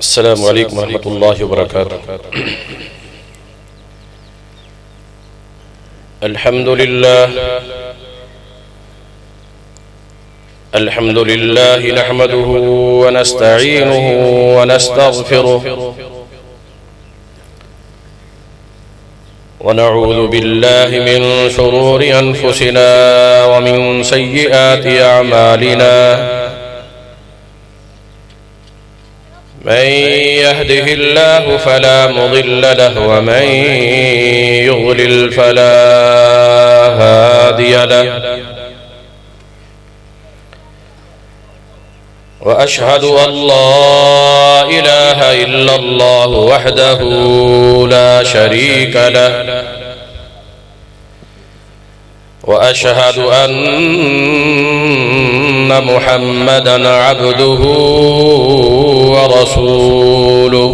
السلام علیکم ورحمۃ اللہ وبرکاتہ۔ الحمد للہ نحمده ونستعینه ونستغفره ونعوذ باللہ من شرور انفسنا ومن سیئات اعمالنا، من يهده الله فلا مضل له ومن يضلل فلا هادي له، وأشهد أن لا إله إلا الله وحده لا شريك له، وأشهد أن محمدًا عبده ورسوله،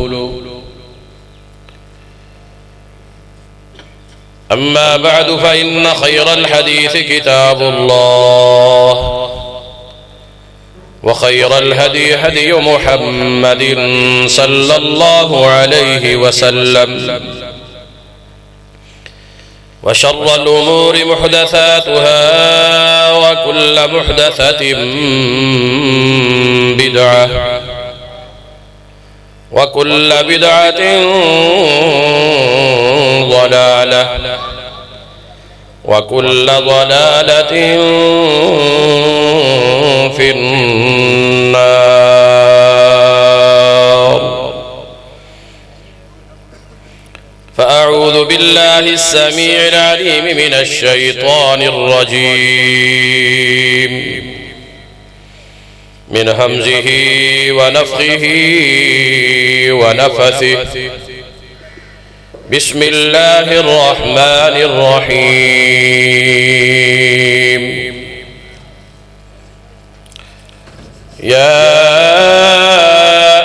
أما بعد فإن خير الحديث كتاب الله، وخير الهدي هدي محمد صلى الله عليه وسلم، وشر الأمور محدثاتها، وكل محدثة بدعة، وكل بدعة ضلالة، وكل ضلالة في النار. فأعوذ بالله السميع العليم من الشيطان الرجيم، من همزه ونفخه ونفثه. بسم الله الرحمن الرحيم. يا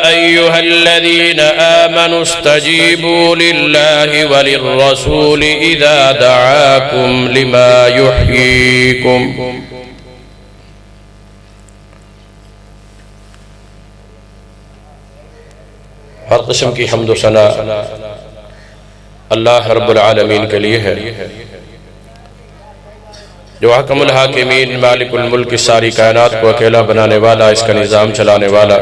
أيها الذين آمنوا استجيبوا لله وللرسول إذا دعاكم لما يحييكم. ہر قسم کی حمد و ثنا اللہ رب العالمین کے لیے ہے، جو حکم الحاکمین، مالک الملک، ساری کائنات کو اکیلا بنانے والا، اس کا نظام چلانے والا،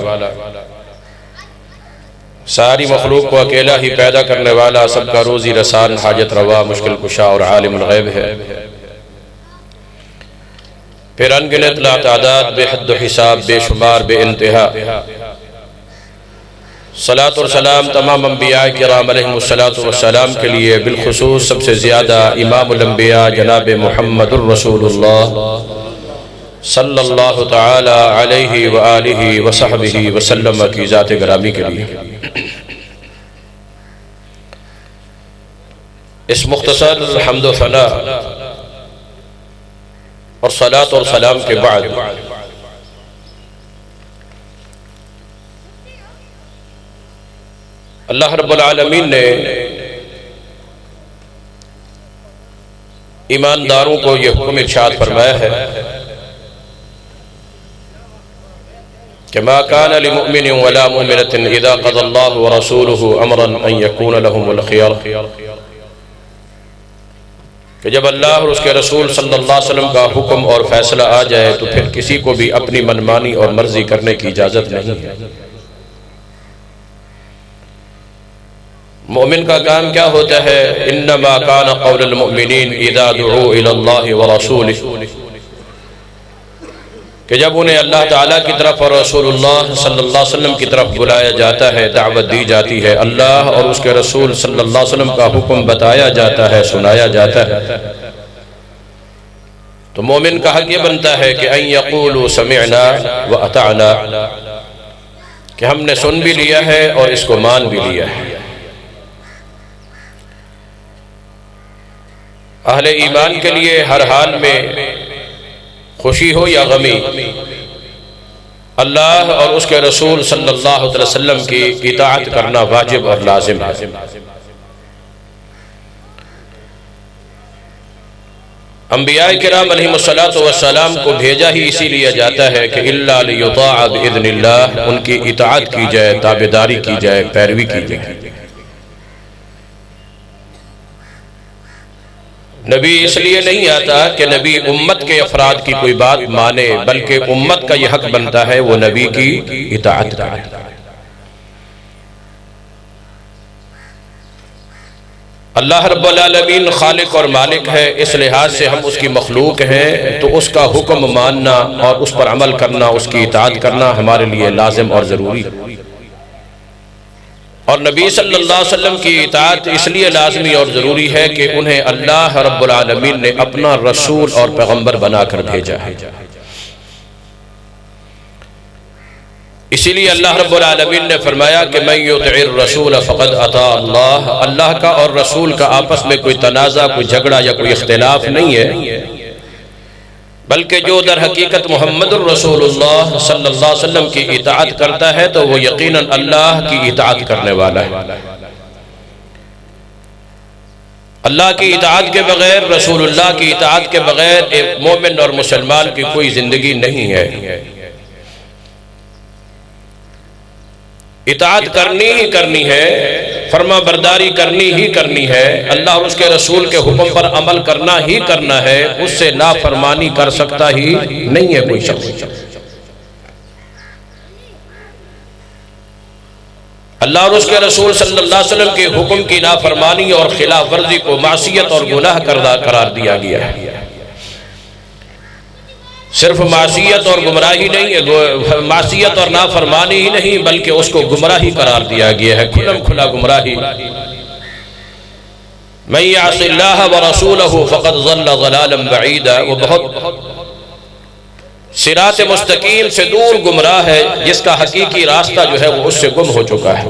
ساری مخلوق کو اکیلا ہی پیدا کرنے والا، سب کا روزی رسان، حاجت روا، مشکل کشا اور عالم الغیب ہے۔ پھر انگنت لا تعداد، بے حد و حساب، بے شمار، بے انتہا صلاۃ اور سلام تمام انبیاء کرام علیہم السلام کے لیے، بالخصوص سب سے زیادہ امام الانبیاء جناب محمد الرسول اللہ صلی اللہ تعالی علیہ وآلہ وصحبہ وسلم کی ذات گرامی کے لیے۔ اس مختصر حمد و ثنا اور صلاۃ اور سلام کے بعد اللہ رب العالمین نے ایمانداروں کو یہ حکم ارشاد فرمایا ہے کہ ما كان لمؤمن ولا مؤمنة اذا قضى الله ورسوله امرا ان يكون لهم الخيار، کہ جب اللہ اور اس کے رسول صلی اللہ علیہ وسلم کا حکم اور فیصلہ آ جائے تو پھر کسی کو بھی اپنی منمانی اور مرضی کرنے کی اجازت نہیں ہے۔ مومن کا کام کیا ہوتا ہے؟ انما کان قول المؤمنین اذا دعوا الی اللہ ورسولہ، کہ جب انہیں اللہ تعالیٰ کی طرف اور رسول اللہ صلی اللہ علیہ وسلم کی طرف بلایا جاتا ہے، دعوت دی جاتی ہے، اللہ اور اس کے رسول صلی اللہ علیہ وسلم کا حکم بتایا جاتا ہے، سنایا جاتا ہے، تو مومن کا حق یہ بنتا ہے کہ ان یقولوا سمعنا واطعنا، کہ ہم نے سن بھی لیا ہے اور اس کو مان بھی لیا ہے۔ اہل ایمان کے لیے ہر حال میں خوشی ہو یا غمی، اللہ اور اس کے رسول صلی اللہ علیہ وسلم کی اطاعت کرنا واجب اور لازم ہے۔ انبیاء کرام علیہم السلام کو بھیجا ہی اسی لیے جاتا ہے کہ الا لیطاع باذن اللہ، ان کی اطاعت کی جائے، تابعداری کی جائے، پیروی کی جائے۔ نبی اس لیے نہیں آتا کہ نبی امت کے افراد کی کوئی بات مانے، بلکہ امت کا یہ حق بنتا ہے وہ نبی کی اطاعت کرے۔ اللہ رب العالمین خالق اور مالک ہے، اس لحاظ سے ہم اس کی مخلوق ہیں، تو اس کا حکم ماننا اور اس پر عمل کرنا، اس کی اطاعت کرنا ہمارے لیے لازم اور ضروری ہے۔ اور نبی صلی اللہ علیہ وسلم کی اطاعت اس لیے لازمی اور ضروری ہے کہ انہیں اللہ رب العالمین نے اپنا رسول اور پیغمبر بنا کر بھیجا ہے۔ اسی لیے اللہ رب العالمین نے فرمایا کہ من یطع الرسول فقد اطاع اللہ، اللہ کا اور رسول کا آپس میں کوئی تنازع، کوئی جھگڑا یا کوئی اختلاف نہیں ہے، بلکہ جو در حقیقت محمد الرسول اللہ صلی اللہ علیہ وسلم کی اطاعت کرتا ہے تو وہ یقیناً اللہ کی اطاعت کرنے والا ہے۔ اللہ کی اطاعت کے بغیر، رسول اللہ کی اطاعت کے بغیر ایک مومن اور مسلمان کی کوئی زندگی نہیں ہے۔ اطاعت کرنی ہی کرنی ہے، فرما برداری کرنی ہی کرنی ہے، اللہ اور اس کے رسول کے حکم پر عمل کرنا ہی کرنا ہے، اس سے نافرمانی کر سکتا ہی نہیں ہے کوئی شخص۔ اللہ اور اس کے رسول صلی اللہ علیہ وسلم کے حکم کی نافرمانی اور خلاف ورزی کو معصیت اور گناہ قرار دیا گیا ہے۔ صرف معصیت اور گمراہی نہیں، معصیت اور نافرمانی ہی نہیں، بلکہ اس کو گمراہی قرار دیا گیا ہے، کھلم کھلا گمراہی۔ من یعص اللہ ورسولہ فقد ضل ضلالا بعیدا، وہ بہت صراط مستقیم سے دور گمراہ ہے، جس کا حقیقی راستہ جو ہے وہ اس سے گم ہو چکا ہے۔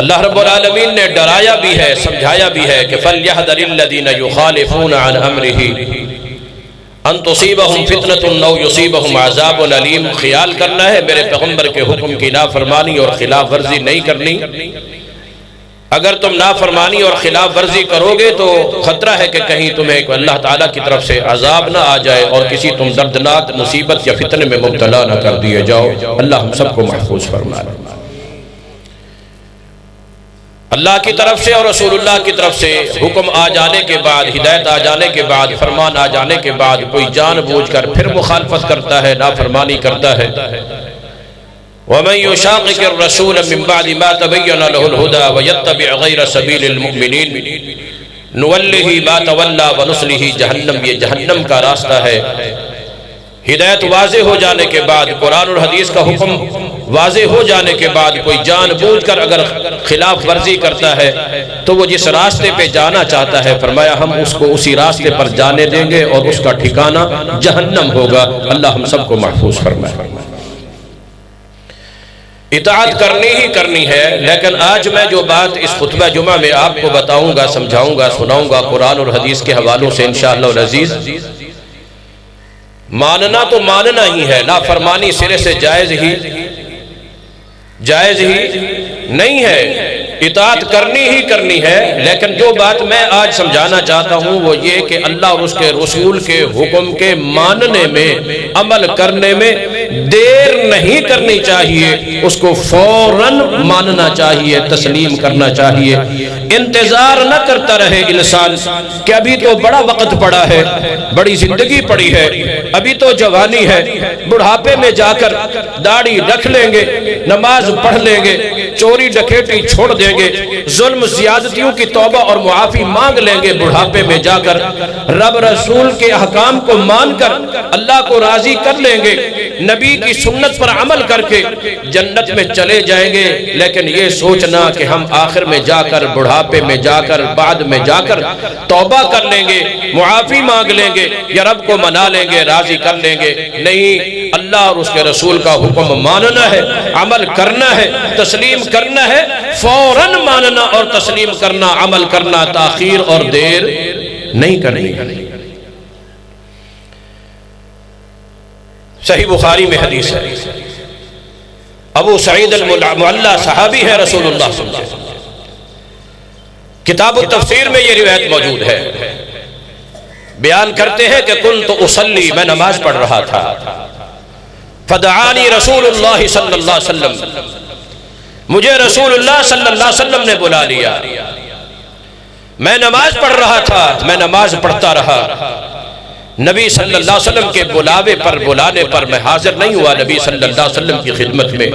اللہ رب العالمین نے ڈرایا بھی ہے، سمجھایا بھی ہے کہ فَلْيَحْذَرِ الَّذِينَ يُخَالِفُونَ عَنْ أَمْرِهِ أَن تُصِيبَهُمْ فِتْنَةٌ أَوْ يُصِيبَهُمْ عَذَابٌ أَلِيمٌ۔ خیال کرنا ہے میرے پیغمبر کے حکم کی نافرمانی اور خلاف ورزی نہیں کرنی۔ اگر تم نافرمانی اور خلاف ورزی کرو گے تو خطرہ ہے کہ کہیں تمہیں اللہ تعالیٰ کی طرف سے عذاب نہ آ جائے اور کسی تم دردناک مصیبت یا فتنے میں مبتلا نہ کر دیے جاؤ۔ اللہ ہم سب کو محفوظ فرمائے۔ اللہ کی طرف سے اور رسول اللہ کی طرف سے حکم آ جانے کے بعد، ہدایت آ جانے کے بعد، فرمان آ جانے کے بعد کوئی جان بوجھ کر پھر مخالفت کرتا ہے، نافرمانی کرتا ہے۔ وَمَن يُشَاقِقِ الرَّسُولَ مِن بَعْدِ مَا تَبَيَّنَ لَهُ الْهُدَى وَيَتَّبِعْ غَيْرَ سَبِيلِ الْمُؤْمِنِينَ نُوَلِّهِ مَا تَوَلَّى وَنُصْلِهِ جہنم، یہ جہنم کا راستہ ہے۔ ہدایت واضح ہو جانے کے بعد، قرآن اور حدیث کا حکم واضح ہو جانے کے بعد کوئی جان بوجھ کر اگر خلاف ورزی کرتا ہے تو وہ جس راستے پہ جانا چاہتا ہے، فرمایا ہم اس کو اسی راستے پر جانے دیں گے اور اس کا ٹھکانہ جہنم ہوگا۔ اللہ ہم سب کو محفوظ فرمائے۔ اطاعت کرنی ہی کرنی ہے، لیکن آج میں جو بات اس خطبہ جمعہ میں آپ کو بتاؤں گا، سمجھاؤں گا، سناؤں گا قرآن اور حدیث کے حوالوں سے انشاءاللہ العزیز، ماننا تو ماننا ہی ہے، نافرمانی سرے سے جائز ہی نہیں ہے، اطاعت کرنی ہی کرنی ہے۔ لیکن جو بات میں آج سمجھانا چاہتا ہوں وہ یہ کہ اللہ اور اس کے رسول کے حکم کے ماننے میں، عمل کرنے میں دیر نہیں کرنی چاہیے، اس کو فوراً ماننا چاہیے، تسلیم کرنا چاہیے۔ انتظار نہ کرتا رہے انسان کہ ابھی تو بڑا وقت پڑا ہے، بڑی زندگی پڑی ہے، ابھی تو جوانی ہے، بڑھاپے میں جا کر داڑھی رکھ لیں گے، نماز پڑھ لیں گے، چوری ڈکیٹی چھوڑ دیں گے، ظلم زیادتیوں کی توبہ اور معافی مانگ لیں گے، بڑھاپے میں جا کر رب رسول کے احکام کو مان کر اللہ کو راضی کر لیں گے، نبی کی سنت پر عمل کر کے جنت میں چلے جائیں گے۔ لیکن یہ سوچنا کہ ہم آخر میں جا کر، بڑھاپے میں جا کر، بعد میں جا کر توبہ کر لیں گے، معافی مانگ لیں گے یا رب کو منا لیں گے، راضی کر لیں گے، نہیں، اللہ اور اس کے رسول کا حکم ماننا ہے، عمل کرنا ہے، تسلیم کرنا ہے، فوراً ماننا اور تسلیم کرنا، عمل کرنا، تاخیر اور دیر نہیں کرنی۔ صحیح بخاری میں حدیث ہے، ابو سعید المعلی صحابی ہے رسول اللہ صلی اللہ علیہ وسلم کتاب التفسیر میں یہ روایت موجود ہے، بیان کرتے ہیں کہ کنت اصلی، میں نماز پڑھ رہا تھا، فدعانی رسول اللہ صلی اللہ علیہ وسلم، مجھے رسول اللہ صلی اللہ علیہ وسلم نے بلا لیا، میں نماز پڑھ رہا تھا، میں نماز پڑھتا رہا، نبی صلی اللہ علیہ وسلم کے بلانے پر میں حاضر نہیں ہوا نبی صلی اللہ علیہ وسلم کی خدمت میں،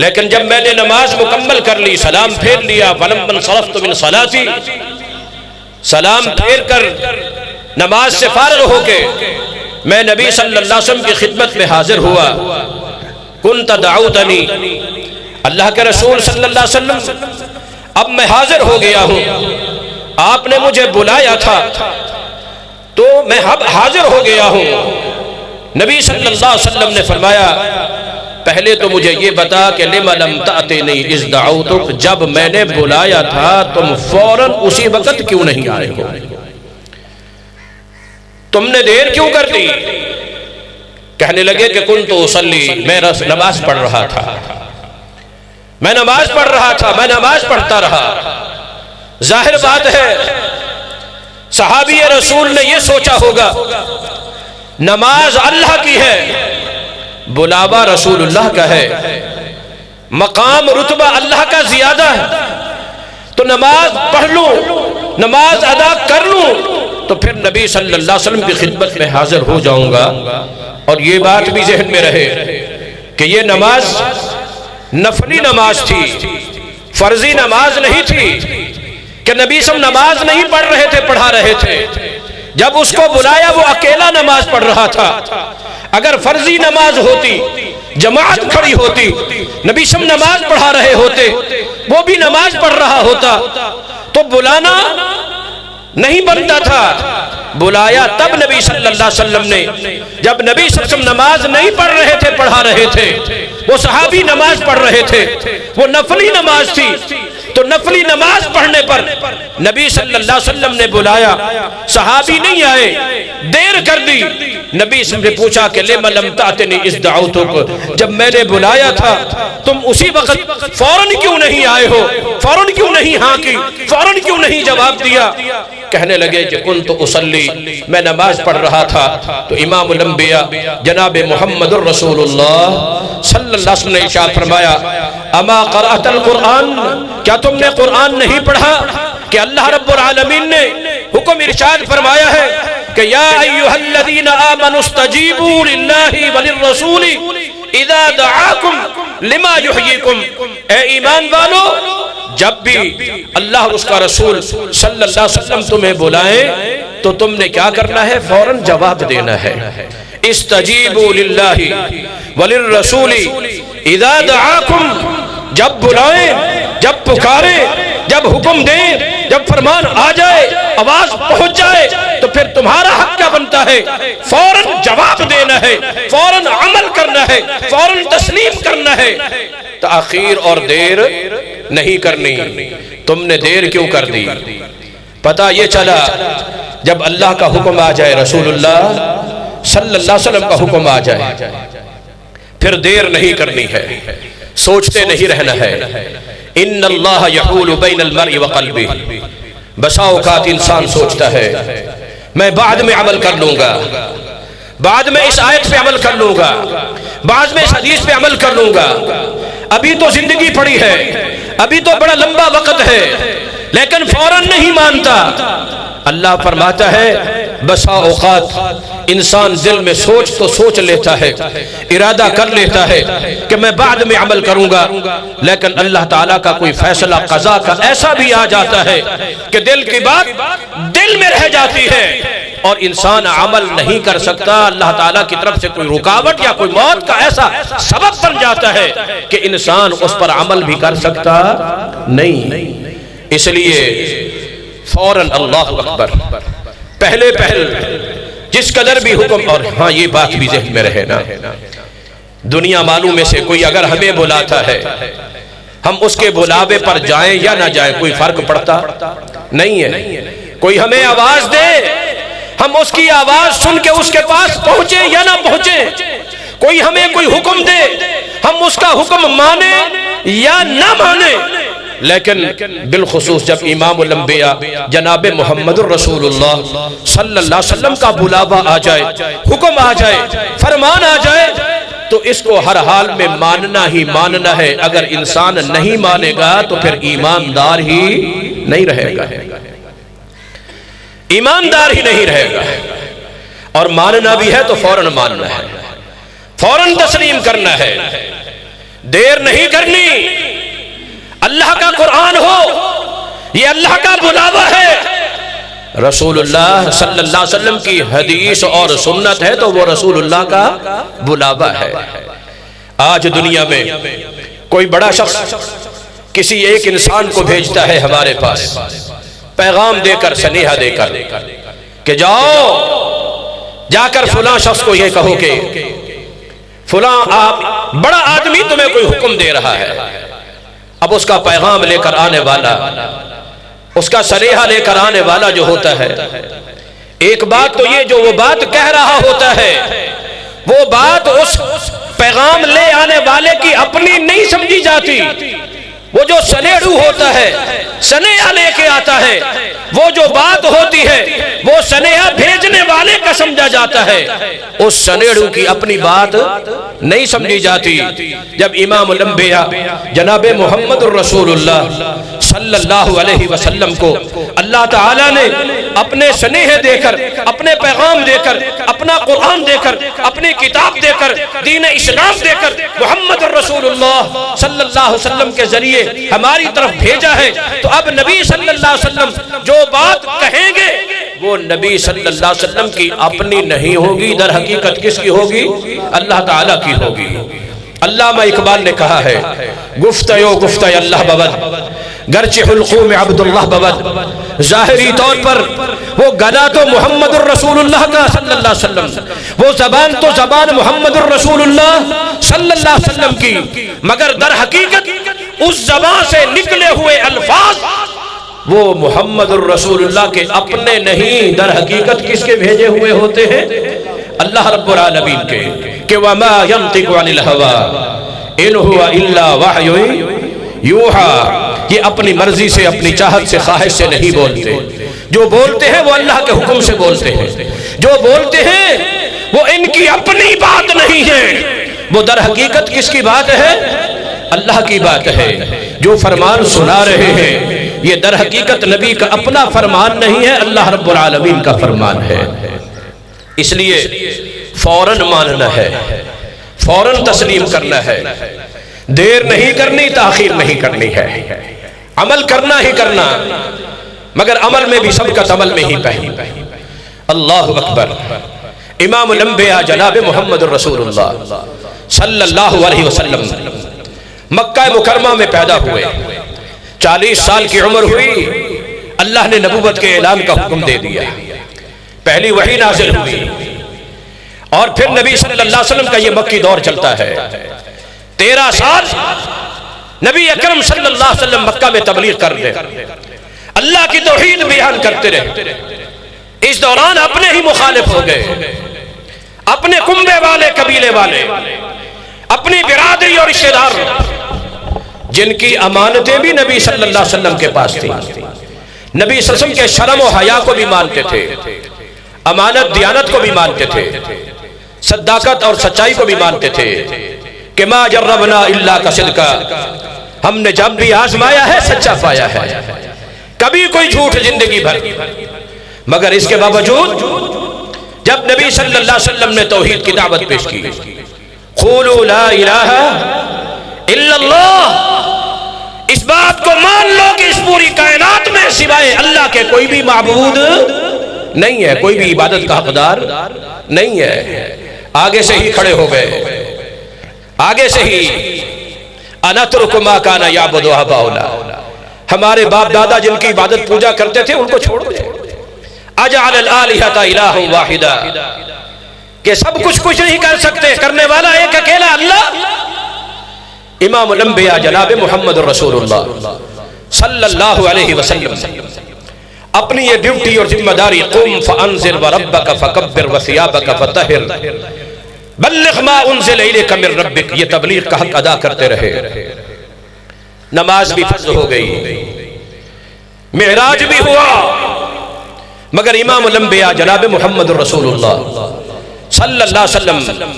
لیکن جب میں نے نماز مکمل کر لی، سلام پھیر لیا، فلما انصرفت من صلاتی، سلام پھیر کر نماز سے فارغ ہو کے میں نبی صلی اللہ علیہ وسلم کی خدمت میں حاضر ہوا، کنت دعوتنی، اللہ کے رسول صلی اللہ علیہ وسلم اب میں حاضر ہو گیا ہوں، آپ نے مجھے بلایا تھا تو میں اب حاضر ہو گیا ہوں۔ نبی صلی اللہ علیہ وسلم نے فرمایا پہلے تو مجھے یہ بتا کہ لم لم تأتنی اذ دعوتک، جب میں نے بلایا تھا تم فوراً اسی وقت کیوں نہیں آئے ہو، تم نے دیر کیوں کر دی؟ کہنے لگے کہ کنت اصلی، میں نماز پڑھ رہا تھا، میں نماز پڑھ رہا تھا، میں نماز پڑھتا رہا۔ ظاہر بات ہے صحابی رسول نے یہ سوچا ہوگا نماز اللہ کی ہے، بلاوا رسول اللہ کا ہے، مقام رتبہ اللہ کا زیادہ ہے، تو نماز پڑھ لوں، نماز ادا کر لوں تو پھر نبی صلی اللہ علیہ وسلم کی خدمت میں حاضر ہو جاؤں گا۔ اور یہ بات بھی ذہن میں رہے کہ یہ نماز نفلی نماز تھی، فرضی نماز نہیں تھی کہ نبی صلی اللہ علیہ وسلم نماز نہیں پڑھ رہے تھے، پڑھا رہے تھے۔ جب اس کو بلایا وہ اکیلا نماز پڑھ رہا تھا، اگر فرضی نماز ہوتی، جماعت کھڑی ہوتی، نبی صلی اللہ علیہ وسلم نماز پڑھا رہے ہوتے، وہ بھی نماز پڑھ رہا ہوتا تو بلانا نہیں بنتا تھا۔ بلایا تب نبی صلی اللہ علیہ وسلم نے، جب نبی صلی اللہ علیہ وسلم نماز نہیں پڑھ رہے تھے، پڑھا رہے تھے، وہ صحابی نماز پڑھ رہے تھے، وہ نفلی نماز تھی، تو نفلی نماز پڑھنے پر نبی صلی اللہ علیہ وسلم نے بلایا، صحابی نہیں آئے، دیر کر دی، نبی سے پوچھا کہ لم لم تأتنی اذ دعوتک، جب میں نے بلایا تھا تم اسی وقت فوراً کیوں نہیں آئے ہو، فوراً کیوں نہیں ہاں کی، فوراً کیوں نہیں جواب دیا؟ کہنے لگے کہ کنت اصلی، میں نماز پڑھ رہا تھا۔ تو امام الانبیاء جناب محمد الرسول اللہ صلی اللہ علیہ وسلم نے ارشاد فرمایا اما قرأت القرآن، کیا تم نے قرآن نہیں پڑھا کہ اللہ رب العالمین نے حکم ارشاد فرمایا ہے کہ یا ایھا الذین آمنوا استجیبوا للہ وللرسول اذا دعاکم لما یحییکم، اے ایمان والو جب بھی اللہ اور اس کا رسول صلی اللہ علیہ وسلم تمہیں بلائیں تو تم نے کیا کرنا ہے؟ فوراً جواب دینا ہے۔ استجیبوا للہ وللرسول اذا دعاکم، جب بلائیں، جب پکاریں، جب حکم دیں، جب فرمان آ جائے، آواز پہنچ جائے تو پھر تمہارا حق کیا بنتا ہے؟ فوراً جواب دینا ہے، فوراً عمل کرنا ہے، فوراً تسلیم کرنا ہے، تاخیر اور دیر نہیں کرنی۔ تم نے دیر کیوں کر دی؟ پتہ یہ چلا جب اللہ کا حکم آ جائے، رسول اللہ صلی اللہ علیہ وسلم کا حکم آ جائے، پھر دیر نہیں کرنی ہے، سوچتے نہیں رہنا ہے۔ ان اللہ یحول بین المرء وقلبہ، بسا اوقات انسان سوچتا ہے میں بعد میں عمل کر لوں گا، بعد میں اس آیت پہ عمل کر لوں گا، بعد میں اس حدیث پہ عمل کر لوں گا، ابھی تو زندگی پڑی ہے، ابھی تو بڑا لمبا وقت ہے، لیکن فوراً نہیں مانتا۔ اللہ فرماتا ہے بسا اوقات انسان دل میں سوچ تو سوچ لیتا ہے، ارادہ کر لیتا ہے کہ میں بعد میں عمل کروں گا، لیکن اللہ تعالیٰ کا کوئی فیصلہ قضا کا ایسا بھی آ جاتا ہے کہ دل کی بات دل میں رہ جاتی ہے اور انسان عمل نہیں کر سکتا۔ اللہ تعالیٰ کی طرف سے کوئی رکاوٹ یا کوئی موت کا ایسا سبب بن جاتا ہے کہ انسان اس پر عمل بھی کر سکتا نہیں۔ اس لیے فوراً اللہ اکبر، پہلے پہل جس قدر بھی حکم، اور ہاں یہ بات بھی ذہن میں رہے نا، دنیا معلوم میں سے کوئی اگر ہمیں بلاتا ہے، ہم اس کے بلاوے پر جائیں یا نہ جائیں کوئی فرق پڑتا نہیں ہے۔ کوئی ہمیں آواز دے، ہم اس کی آواز سن کے اس کے پاس پہنچیں یا نہ پہنچیں، کوئی ہمیں کوئی حکم دے، ہم اس کا حکم مانیں یا نہ مانیں، لیکن بالخصوص جب امام الانبیاء جناب محمد الرسول اللہ صلی اللہ علیہ وسلم کا بلاوا آ جائے، حکم آ جائے، فرمان آ جائے، تو اس کو ہر حال میں ماننا ہی ماننا ہے۔ اگر انسان نہیں مانے گا تو پھر ایماندار ہی نہیں رہے گا، ایماندار ہی نہیں رہے گا۔ اور ماننا بھی ہے تو فوراً ماننا ہے، فوراً تسلیم کرنا ہے، دیر نہیں کرنی۔ اللہ کا قرآن ہو، یہ اللہ کا بلاوا ہے، رسول اللہ صلی اللہ علیہ وسلم کی حدیث اور سنت ہے تو وہ رسول اللہ کا بلاوا ہے۔ آج دنیا میں کوئی بڑا شخص کسی ایک انسان کو بھیجتا ہے ہمارے پاس، پیغام دے کر، سنیہا دے کر کہ جاؤ جا کر فلاں شخص کو یہ کہو کہ فلاں آپ بڑا آدمی تمہیں کوئی حکم دے رہا ہے۔ اب اس کا پیغام لے کر آنے والا، اس کا سنیہا لے کر آنے والا جو ہوتا ہے، ایک بات تو یہ جو وہ بات کہہ رہا ہوتا ہے، وہ بات اس پیغام لے آنے والے کی اپنی نہیں سمجھی جاتی۔ وہ جو سنیڑو ہوتا ہے، سنیہا لے کے آتا ہے، وہ جو بات ہوتی ہے وہ سنیہا بھیجنے والے کا سمجھا جاتا ہے، اس سنیڑو کی اپنی بات نہیں سمجھی جاتی۔ جب امام الانبیاء جناب محمد الرسول اللہ صلی اللہ علیہ وسلم کو اللہ تعالیٰ نے اپنے سنیہے دے کر، اپنے پیغام دے کر، اپنا قرآن دے کر، اپنی کتاب دے کر، دین اسلام دے کر، محمد الرسول اللہ صلی اللہ علیہ وسلم کے ذریعے ہماری طرف بھیجا ہے، تو اب نبی صلی اللہ علیہ وسلم جو بات کہیں گے وہ نبی صلی اللہ علیہ وسلم کی اپنی نہیں ہوگی، در حقیقت کس کی ہوگی؟ اللہ تعالیٰ کی ہوگی۔ علامہ اقبال نے کہا ہے، گفتیو گفتہ اللہ بود گرچہ حلقوم عبداللہ بود، ظاہری طور پر وہ گدا تو محمد الرسول اللہ کا صلی اللہ علیہ وسلم، وہ زبان تو زبان محمد الرسول اللہ صلی اللہ علیہ وسلم کی، مگر در حقیقت اس زبان سے نکلے ہوئے الفاظ وہ محمد الرسول اللہ کے اپنے نہیں، در حقیقت کس کے بھیجے ہوئے ہوتے ہیں؟ اللہ رب العالمین کے، کہ وَمَا يَنطِقُ عَنِ الْهَوَىٰ إِنْ هُوَ إِلَّا وَحْيٌ يُوحَىٰ، یہ اپنی مرضی سے، اپنی چاہت سے، خواہش سے نہیں بولتے، جو بولتے ہیں وہ اللہ کے حکم سے بولتے ہیں، جو بولتے ہیں وہ ان کی اپنی بات نہیں ہے، وہ در حقیقت کس کی بات ہے؟ اللہ کی بات ہے۔ جو فرمان سنا رہے ہیں یہ در حقیقت نبی کا اپنا فرمان نہیں ہے، اللہ رب العالمین کا فرمان ہے۔ اس لیے فوراً ماننا ہے، فوراً تسلیم کرنا ہے، دیر نہیں کرنی، تاخیر نہیں کرنی ہے، عمل کرنا ہی کرنا، مگر عمل میں بھی سبقت عمل میں ہی پہلے۔ اللہ اکبر۔ امام الانبیاء جناب محمد الرسول اللہ صلی اللہ علیہ وسلم مکہ مکرمہ میں پیدا ہوئے، 40 سال کی عمر ہوئی، اللہ نے نبوت کے اعلان کا حکم دے دیا، پہلی وحی نازل ہوئی، اور پھر نبی صلی اللہ علیہ وسلم کا یہ مکی دور چلتا ہے، 13 سال نبی اکرم صلی اللہ علیہ وسلم مکہ میں تبلیغ کر رہے، اللہ کی توحید بیان کرتے رہے۔ اس دوران اپنے ہی مخالف ہو گئے، اپنے کنبے والے، قبیلے والے، اپنی برادری اور رشتہ دار، جن کی امانتیں بھی نبی صلی اللہ علیہ وسلم کے پاس تھی، نبی صلی اللہ علیہ وسلم کے شرم و حیا کو بھی مانتے تھے، امانت دیانت کو بھی مانتے تھے، صداقت اور سچائی کو بھی مانتے تھے، کہ ما جربنا الا کا صدقہ، ہم نے جب بھی آزمایا ہے سچا پایا ہے، کبھی کوئی جھوٹ زندگی بھر۔ مگر اس کے باوجود جب نبی صلی اللہ علیہ وسلم نے توحید کی دعوت پیش کی، قولوا لا الہ الا اللہ، اس بات کو مان لو کہ اس پوری کائنات میں سوائے اللہ کے کوئی بھی معبود نہیں ہے، کوئی بھی عبادت کا حقدار نہیں ہے۔ آگے سے ہی کھڑے ہو گئے، آگے سے ہی انترک ما کان یعبد آباؤنا، ہمارے باپ دادا جن کی عبادت پوجا کرتے تھے ان کو چھوڑ دیں، اجعل الالہۃ الہ واحدا، کہ سب کچھ نہیں کر سکتے، کرنے والا ایک اکیلا اللہ۔ امام الانبیاء جناب محمد الرسول اللہ صلی اللہ علیہ وسلم اپنی یہ ڈیوٹی اور ذمہ داری، قم فانذر وربک فکبر وثیابک فطہر بلغ ما انزل الیک من ربک، یہ تبلیغ کا حق ادا کرتے رہے۔ نماز بھی فرض ہو گئی، معراج بھی ہوا، مگر امام الانبیاء جناب محمد رسول اللہ صلی اللہ علیہ وسلم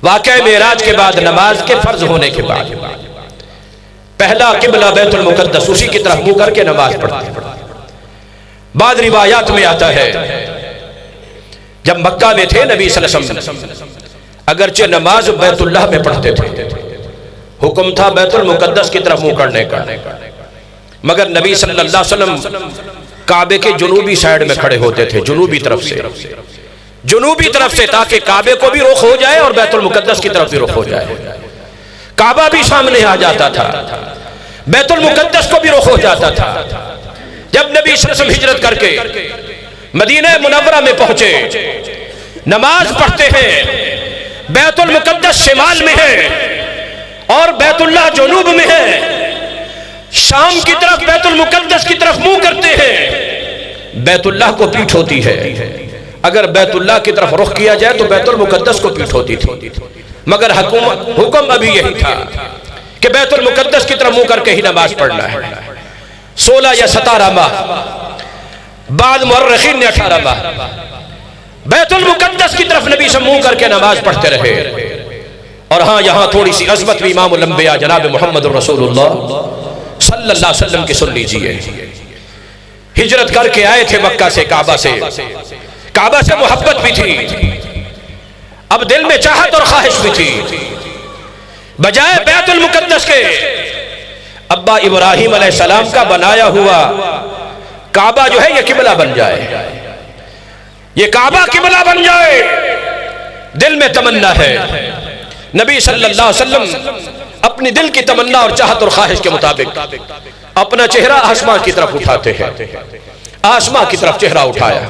واقعہ معراج کے بعد، نماز کے فرض ہونے کے بعد پہلا قبلہ بیت المقدس، اسی کی طرف منہ کر کے نماز پڑھتے۔ بعض روایات میں آتا ہے جب مکہ میں تھے نبی صلی اللہ علیہ وسلم اگرچہ نماز بیت اللہ میں پڑھتے تھے، حکم تھا بیت المقدس کی طرف منہ کرنے کا، مگر نبی صلی اللہ علیہ وسلم کعبے کے جنوبی سائیڈ میں کھڑے ہوتے تھے، جنوبی طرف سے تاکہ کعبے کو بھی رخ ہو جائے اور بیت المقدس کی طرف بھی رخ ہو جائے۔ کعبہ بھی سامنے آ جاتا تھا، بیت المقدس کو بھی رخ ہو جاتا تھا۔ جب نبی صلی اللہ علیہ وسلم ہجرت کر کے مدینہ منورہ میں پہنچے، نماز پڑھتے ہیں، بیت المقدس شمال میں ہے اور بیت اللہ جنوب میں ہے، شام کی طرف بیت المقدس کی طرف منہ کرتے ہیں، بیت اللہ کو پیٹھ ہوتی ہے، اگر بیت اللہ کی طرف رخ کیا جائے تو بیت المقدس کو پیٹھ ہوتی تھی، مگر حکم ابھی یہی تھا کہ بیت المقدس کی طرف منہ کر کے ہی نماز پڑھنا ہے۔ 16 یا 17 ماہ، بعد مورخین نے 18 ماہ بیت المقدس کی طرف نبی سے منہ کر کے نماز پڑھتے رہے۔ اور ہاں یہاں تھوڑی سی عظمت بھی امام الانبیاء جناب محمد رسول اللہ صلی اللہ علیہ وسلم کی سن لیجئے۔ ہجرت کر کے آئے تھے مکہ سے، کعبہ سے محبت بھی تھی، اب دل میں چاہت اور خواہش بھی تھی، بجائے بیت المقدس کے ابا ابراہیم علیہ السلام کا بنایا ہوا کعبہ جو ہے یہ قبلہ بن جائے، یہ کعبہ قبلہ بن جائے، دل میں تمنا ہے۔ نبی صلی اللہ علیہ وسلم اپنی دل کی تمنا اور چاہت اور خواہش کے مطابق اپنا چہرہ آسمان کی طرف اٹھاتے ہیں، آسمان کی طرف چہرہ اٹھایا۔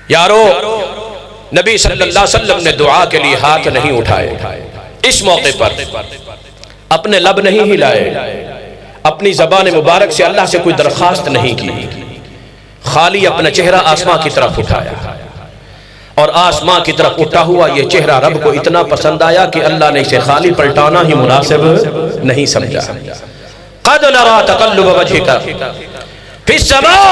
یارو نبی صلی اللہ علیہ وسلم نے دعا کے لیے ہاتھ نہیں اٹھائے، اس موقع پر اپنے لب نہیں ہلائے، اپنی زبان مبارک سے اللہ سے کوئی درخواست نہیں کی، خالی اپنا چہرہ آسمان کی طرف اٹھایا، اور آسمان کی طرف اٹھا ہوا یہ چہرہ رب کو اتنا پسند آیا کہ اللہ نے اسے خالی پلٹانا ہی مناسب نہیں سمجھا۔ قَدْ نَرَا تَقَلُّبَ وَجْهِكَ فِي السَّمَاءِ،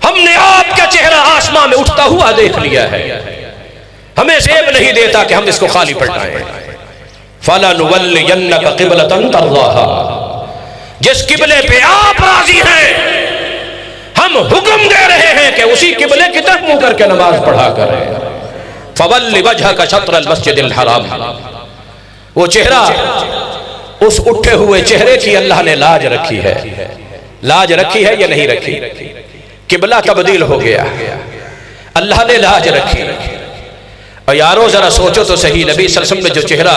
ہم نے آپ کا چہرہ آسمان میں اٹھتا ہوا دیکھ لیا ہے، ہمیں زیب نہیں دیتا کہ ہم اس کو خالی پلٹائیں۔ فَلَنُوَلِّيَنَّكَ قِبْلَةً تَرْضَاهَا، جس قبلے پہ آپ راضی ہیں ہم حکم دے رہے ہیں کہ اسی قبلے کی طرف منہ کر کے نماز پڑھا کریں۔ فَوَلِّ وَجْهَكَ شَطْرَ الْمَسْجِدِ الْحَرَامِ، وہ چہرہ، اس اٹھے ہوئے چہرے کی اللہ نے لاج رکھی ہے، لاج رکھی ہے یا نہیں رکھی؟ قبلہ تبدیل ہو گیا، اللہ نے لاج رکھی۔ اور یارو ذرا سوچو تو صحیح، نبی صلی اللہ علیہ وسلم نے جو چہرہ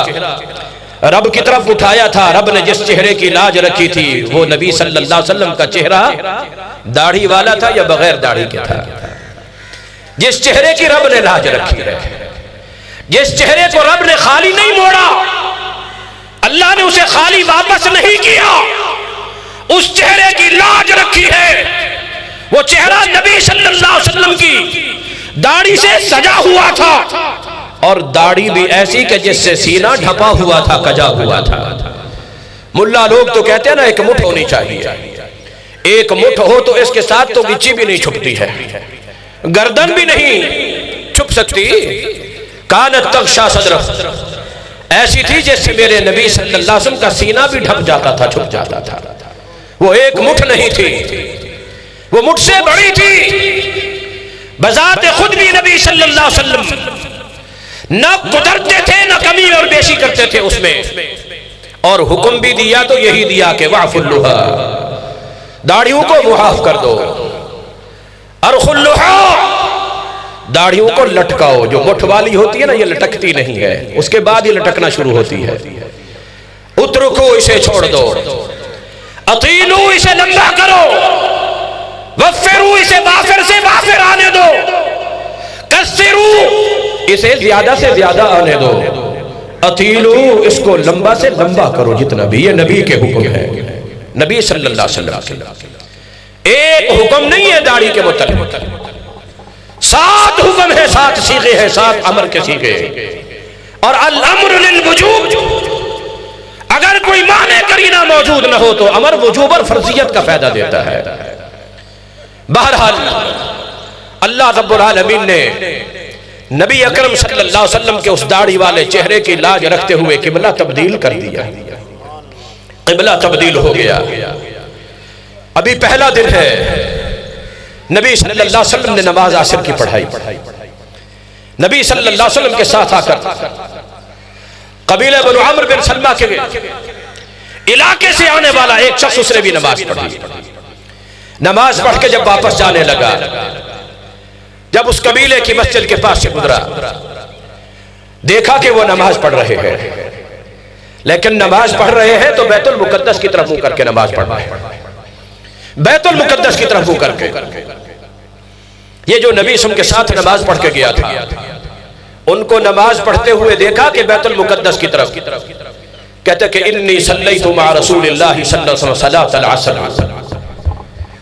رب کی طرف اٹھایا تھا، رب نے جس چہرے کی لاج رکھی تھی، وہ نبی صلی اللہ علیہ وسلم کا چہرہ داڑھی والا تھا یا بغیر داڑھی کے تھا؟ جس چہرے کی رب نے لاج رکھی ہے، جس چہرے کو رب نے خالی نہیں موڑا، اللہ نے اسے خالی واپس نہیں کیا، اس چہرے کی لاج رکھی ہے۔ وہ چہرہ نبی صلی اللہ علیہ وسلم کی داڑھی سے سجا ہوا تھا، اور داڑھی بھی ایسی کہ جس سے سینہ ڈھپا ہوا تھا، کجا ہوا تھا۔ ملا لوگ تو کہتے ہیں نا ایک مٹھ ہونی چاہیے، ایک مٹھ ہو تو اس کے ساتھ تو گچی بھی نہیں چھپتی ہے، گردن بھی نہیں چھپ سکتی۔ کانت تغشا صدرہ، ایسی تھی جس سے میرے نبی صلی اللہ علیہ وسلم کا سینہ بھی ڈھپ جاتا تھا، چھپ جاتا تھا۔ وہ ایک مٹھ نہیں تھی، وہ مٹھ سے بڑی تھی۔ بذات خود بھی نبی صلی اللہ علیہ وسلم نہ قدرتے تھے نہ کمی اور بیشی کرتے تھے اس میں، اور حکم بھی دیا تو یہی دیا کہ وَعْفُ اللُّحَا، داڑھیوں کو معاف کر دو، اَرْخُ اللُّحَا، داڑھیوں کو لٹکاؤ۔ جو مٹھ والی ہوتی ہے نا یہ لٹکتی نہیں ہے، اس کے بعد یہ لٹکنا شروع ہوتی ہے۔ اترکو، اسے چھوڑ دو، اطیلو، اسے لمبا کرو، وفرو، اسے بافر سے بافر آنے دو، کسرو، اسے زیادہ سے زیادہ آنے دو، اطیلو، اس کو لمبا سے لمبا کرو جتنا بھی۔ یہ نبی کے حکم ہے، نبی صلی اللہ علیہ وسلم۔ ایک حکم نہیں ہے داڑھی کے متعلق، 7 حکم ہے، 7 صیغے ہیں، 7 امر کے صیغے۔ اور الامر للوجوب، اگر کوئی مانع کرینہ موجود نہ ہو تو امر وجوب اور فرضیت کا فائدہ دیتا ہے۔ بہرحال اللہ رب العالمین نے نبی اکرم صلی اللہ علیہ وسلم کے اس داڑھی والے چہرے کی لاج رکھتے ہوئے قبلہ تبدیل کر دیا، قبلہ تبدیل ہو گیا۔ ابھی پہلا دن ہے، نبی صلی اللہ علیہ وسلم نے نماز عصر کی پڑھائی۔ نبی صلی اللہ علیہ وسلم کے ساتھ آ کر قبیلہ بنو عمرو بن سلمہ کے علاقے سے آنے والا ایک شخص اس نے بھی نماز پڑھی۔ نماز پڑھ کے جب واپس جانے لگا، جب اس قبیلے کی مسجد کے پاس سے گزرا، دیکھا کہ وہ نماز پڑھ رہے ہیں، لیکن نماز پڑھ رہے ہیں تو بیت المقدس کی طرف منہ کر کے نماز پڑھ رہے ہیں، بیت المقدس کی طرف منہ کر کے۔ یہ جو نبی کے ساتھ نماز پڑھ کے گیا تھا، ان کو نماز پڑھتے ہوئے دیکھا کہ بیت المقدس کی طرف، کہتے کہ انی صلیت مع رسول اللہ صلی اللہ علیہ وسلم صلاۃ العصر،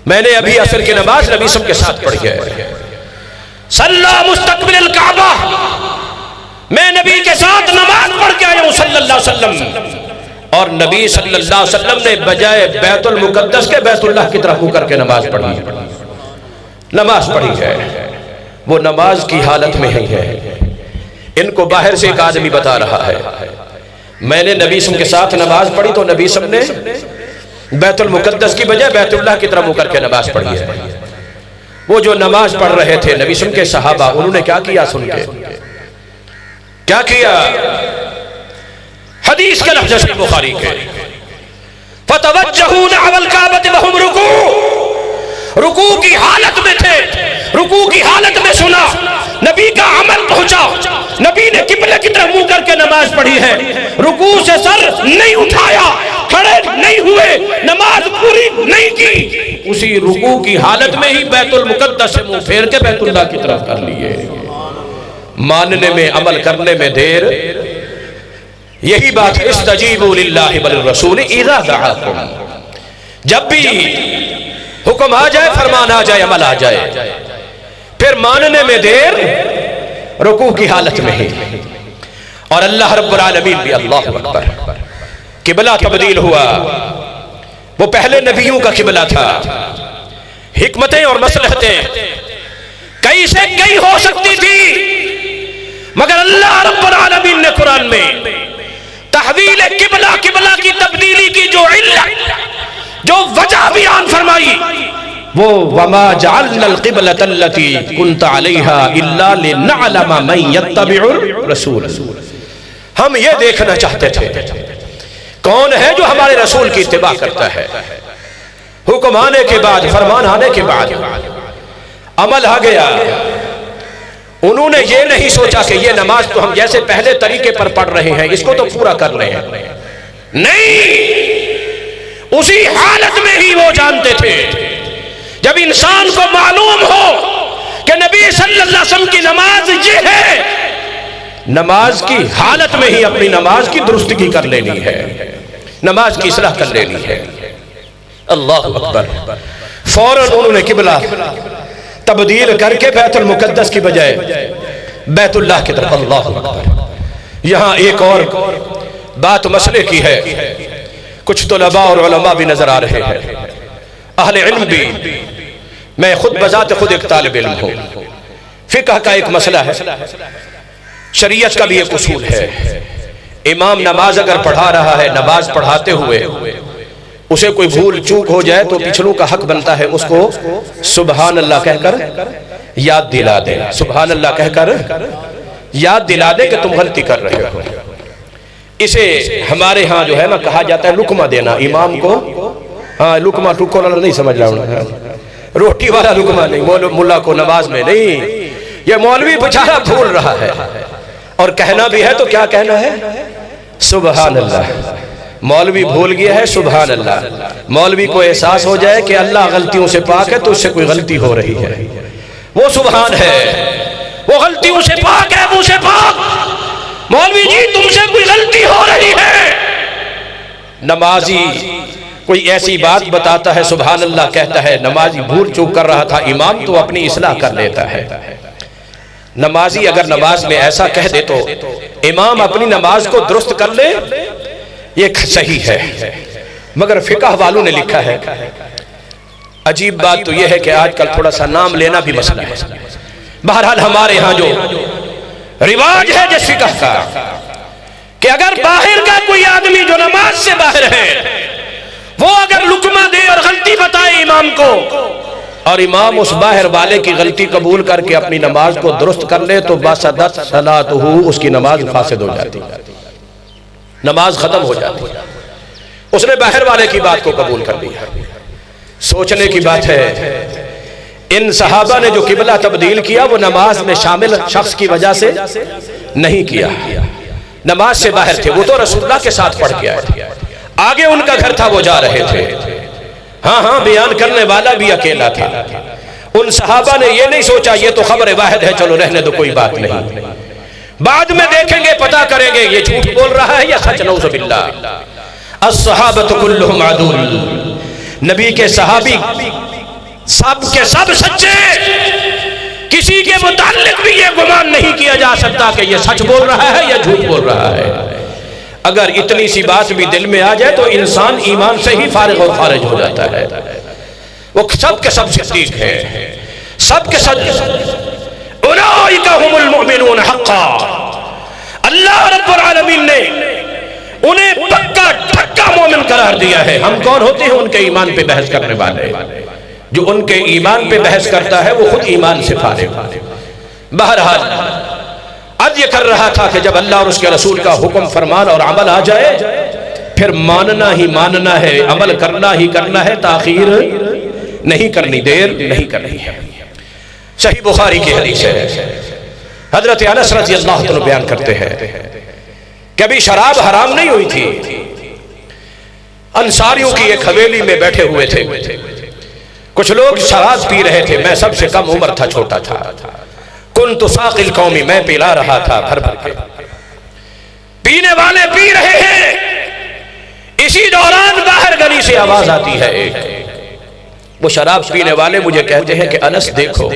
میں نے ابھی عصر کی نماز نبی کے ساتھ پڑھی ہے۔ صلی مستقبل الکعبہ، میں نبی کے ساتھ نماز پڑھ کے آیا ہوں صلی اللہ علیہ وسلم، اور نبی صلی اللہ علیہ وسلم نے بجائے بیت المقدس کے بیت اللہ کی طرف منہ کر کے نماز پڑھی، نماز پڑھی ہے۔ وہ نماز کی حالت میں ہی ہے۔ ان کو باہر سے ایک آدمی بتا رہا ہے، میں نے نبی کے ساتھ نماز پڑھی تو نبی نے بیت المقدس کی بجائے بیت اللہ کی طرف منہ کر کے نماز پڑھی ہے۔ وہ جو نماز پڑھ رہے تھے نبی کے صحابہ، انہوں نے کیا کیا؟ سن کے کیا کیا؟ حدیث کے لفظ صحیح بخاری کے، فَتَوَجَّهُوا نَحْوَ الْكَعْبَةِ وَهُمْ رُكُوعٌ، رکوع کی حالت میں تھے، رکوع کی حالت میں سنا، نبی کا عمل پہنچا، نبی نے قبلے کی طرف منہ کر کے نماز پڑھی ہے، رکوع سے سر نہیں اٹھایا، کھڑے نہیں ہوئے، نماز پوری نہیں کی، اسی رکوع کی حالت میں ہی بیت المقدس سے منہ پھیر کے بیت اللہ کی طرف کر لیے۔ ماننے میں، عمل کرنے میں دیر، یہی بات ہے استجیبوا للہ وللرسول اذا دعاکم، جب بھی حکم آ جائے، فرمان آ جائے، عمل آ جائے، پھر ماننے میں دیر، رکوع کی حالت میں ہی۔ اور اللہ رب العالمین بھی، اللہ اکبر، قبلہ تبدیل ہوا۔ وہ پہلے نبیوں کا قبلہ تھا، حکمتیں اور مصلحتیں کئی سے کئی ہو سکتی تھی، مگر اللہ رب العالمین نے قرآن میں تحویل قبلہ، قبلہ کی تبدیلی کی جو علت، جو وجہ بیان فرمائی، وہ وَمَا جَعَلْنَا الْقِبْلَةَ الَّتِي كُنْتَ عَلَيْهَا إِلَّا لِنَعْلَمَ مَنْ يَتَّبِعُ الرَّسُولَ، ہم یہ دیکھنا چاہتے تھے کون ہے جو ہمارے رسول کی اتباع کرتا ہے۔ حکم آنے کے بعد، فرمان آنے کے بعد عمل آ گیا، انہوں نے یہ نہیں سوچا کہ یہ نماز تو ہم جیسے پہلے طریقے پر پڑھ رہے ہیں اس کو تو پورا کر رہے ہیں، نہیں، اسی حالت میں ہی وہ جانتے تھے۔ جب انسان کو معلوم ہو کہ نبی صلی اللہ علیہ وسلم کی نماز یہ ہے، نماز کی حالت میں ہی اپنی نماز کی درستگی کر لینی ہے، نماز کی اصلاح کر لینی ہے۔ اللہ اکبر، فوراً انہوں نے قبلہ تبدیل کر کے بیت المقدس کی بجائے بیت اللہ کی طرف۔ اللہ اکبر۔ یہاں ایک اور بات مسئلے کی ہے، کچھ طلباء اور علماء بھی نظر آ رہے ہیں، اہل علم بھی، میں خود بذات خود ایک طالب علم ہوں، فقہ کا ایک مسئلہ ہے، شریعت کا بھی ایک اصول ہے، امام نماز اگر پڑھا رہا ہے، نماز پڑھاتے ہوئے اسے کوئی بھول چوک ہو جائے تو پچھلوں کا حق بنتا ہے اس کو سبحان اللہ کہہ کر یاد دلا دے، سبحان اللہ کہہ کر یاد دلا دے کہ تم غلطی کر رہے ہو۔ اسے ہمارے ہاں جو ہے نا کہا جاتا ہے لقمہ دینا امام کو، ہاں لقمہ ٹکڑا نہیں سمجھ رہا ہوں، روٹی والا لقمہ نہیں، ملا کو نماز میں نہیں، یہ مولوی بیچارہ بھول رہا ہے، اور کہنا بھی ہے تو کیا کہنا ہے؟ سبحان اللہ۔ مولوی بھول گیا ہے، سبحان اللہ۔ مولوی کو احساس ہو جائے کہ اللہ غلطیوں سے پاک ہے تو اس سے کوئی غلطی ہو رہی ہے، وہ سبحان ہے، وہ غلطیوں سے پاک ہے، منہ سے پاک، مولوی جی تم سے کوئی غلطی ہو رہی ہے۔ نمازی کوئی ایسی بات بتاتا ہے، سبحان اللہ کہتا ہے، نمازی بھول چوک کر رہا تھا، امام تو اپنی اصلاح کر لیتا ہے۔ نمازی اگر نماز میں ایسا کہہ دے تو امام اپنی نماز کو درست کر لے، یہ صحیح ہے، مگر فقہ والوں نے لکھا ہے، عجیب بات تو یہ ہے کہ آج کل تھوڑا سا نام لینا بھی مسئلہ ہے۔ بہرحال ہمارے ہاں جو رواج ہے جس فقہ کا کہ اگر باہر کا کوئی آدمی جو نماز سے باہر ہے وہ اگر لقمہ دے اور غلطی بتائے امام کو اور امام اس باہر والے کی غلطی قبول کر کے اپنی نماز کو درست کر لے تو باسدت صلاتہ، اس کی نماز فاسد ہو جاتی، نماز ختم ہو جاتی، اس نے باہر والے کی بات کو قبول کر لیا۔ سوچنے کی بات ہے ان صحابہ نے جو قبلہ تبدیل کیا وہ نماز میں شامل شخص کی وجہ سے نہیں کیا، نماز سے باہر تھے، وہ تو رسول اللہ کے ساتھ پڑھ کے آئے تھے، آگے ان کا گھر تھا، وہ جا رہے تھے، ہاں بیان کرنے والا بھی اکیلا تھا۔ ان صحابہ نے یہ نہیں سوچا یہ تو خبر واحد ہے چلو رہنے دو کوئی بات نہیں، بعد میں دیکھیں گے پتہ کریں گے یہ جھوٹ بول رہا ہے یا سچ، نعوذ باللہ۔ الصحابۃ کلہم عدول، نبی کے صحابی سب کے سب سچے، کسی کے متعلق بھی یہ گمان نہیں کیا جا سکتا کہ یہ سچ بول رہا ہے یا جھوٹ بول رہا ہے۔ اگر اتنی سی بات بھی دل میں آ جائے تو انسان ایمان سے ہی فارغ و خارج ہو جاتا ہے۔ وہ سب کے سب صدیق ہیں، سب کے سب اولئک هم المؤمنون حقا، اللہ رب العالمین نے انہیں پکا ٹھکا مومن قرار دیا ہے۔ ہم کون ہوتے ہیں ان کے ایمان پہ بحث کرنے والے؟ جو ان کے ایمان پہ بحث کرتا ہے وہ خود ایمان سے فارغ۔ بہرحال عرض یہ کر رہا تھا کہ جب اللہ اور اس کے رسول کا حکم فرمان اور عمل آ جائے پھر ماننا ہی ماننا ہے، عمل کرنا ہی کرنا ہے، تاخیر نہیں کرنی، دیر نہیں کرنی ہے۔ صحیح بخاری کی حدیث ہے، حضرت انس رضی اللہ عنہ بیان کرتے ہیں کبھی شراب حرام نہیں ہوئی تھی، انصاریوں کی ایک حویلی میں بیٹھے ہوئے تھے، کچھ لوگ شراب پی رہے تھے، میں سب سے کم عمر تھا، چھوٹا تھا، کنت ساقی القوم، میں پلا رہا تھا بھر بھر کے، پینے والے پی رہے ہیں، اسی دوران باہر گلی سے آواز آتی ہے ایک، وہ شراب پینے والے مجھے کہتے ہیں کہ انس دیکھو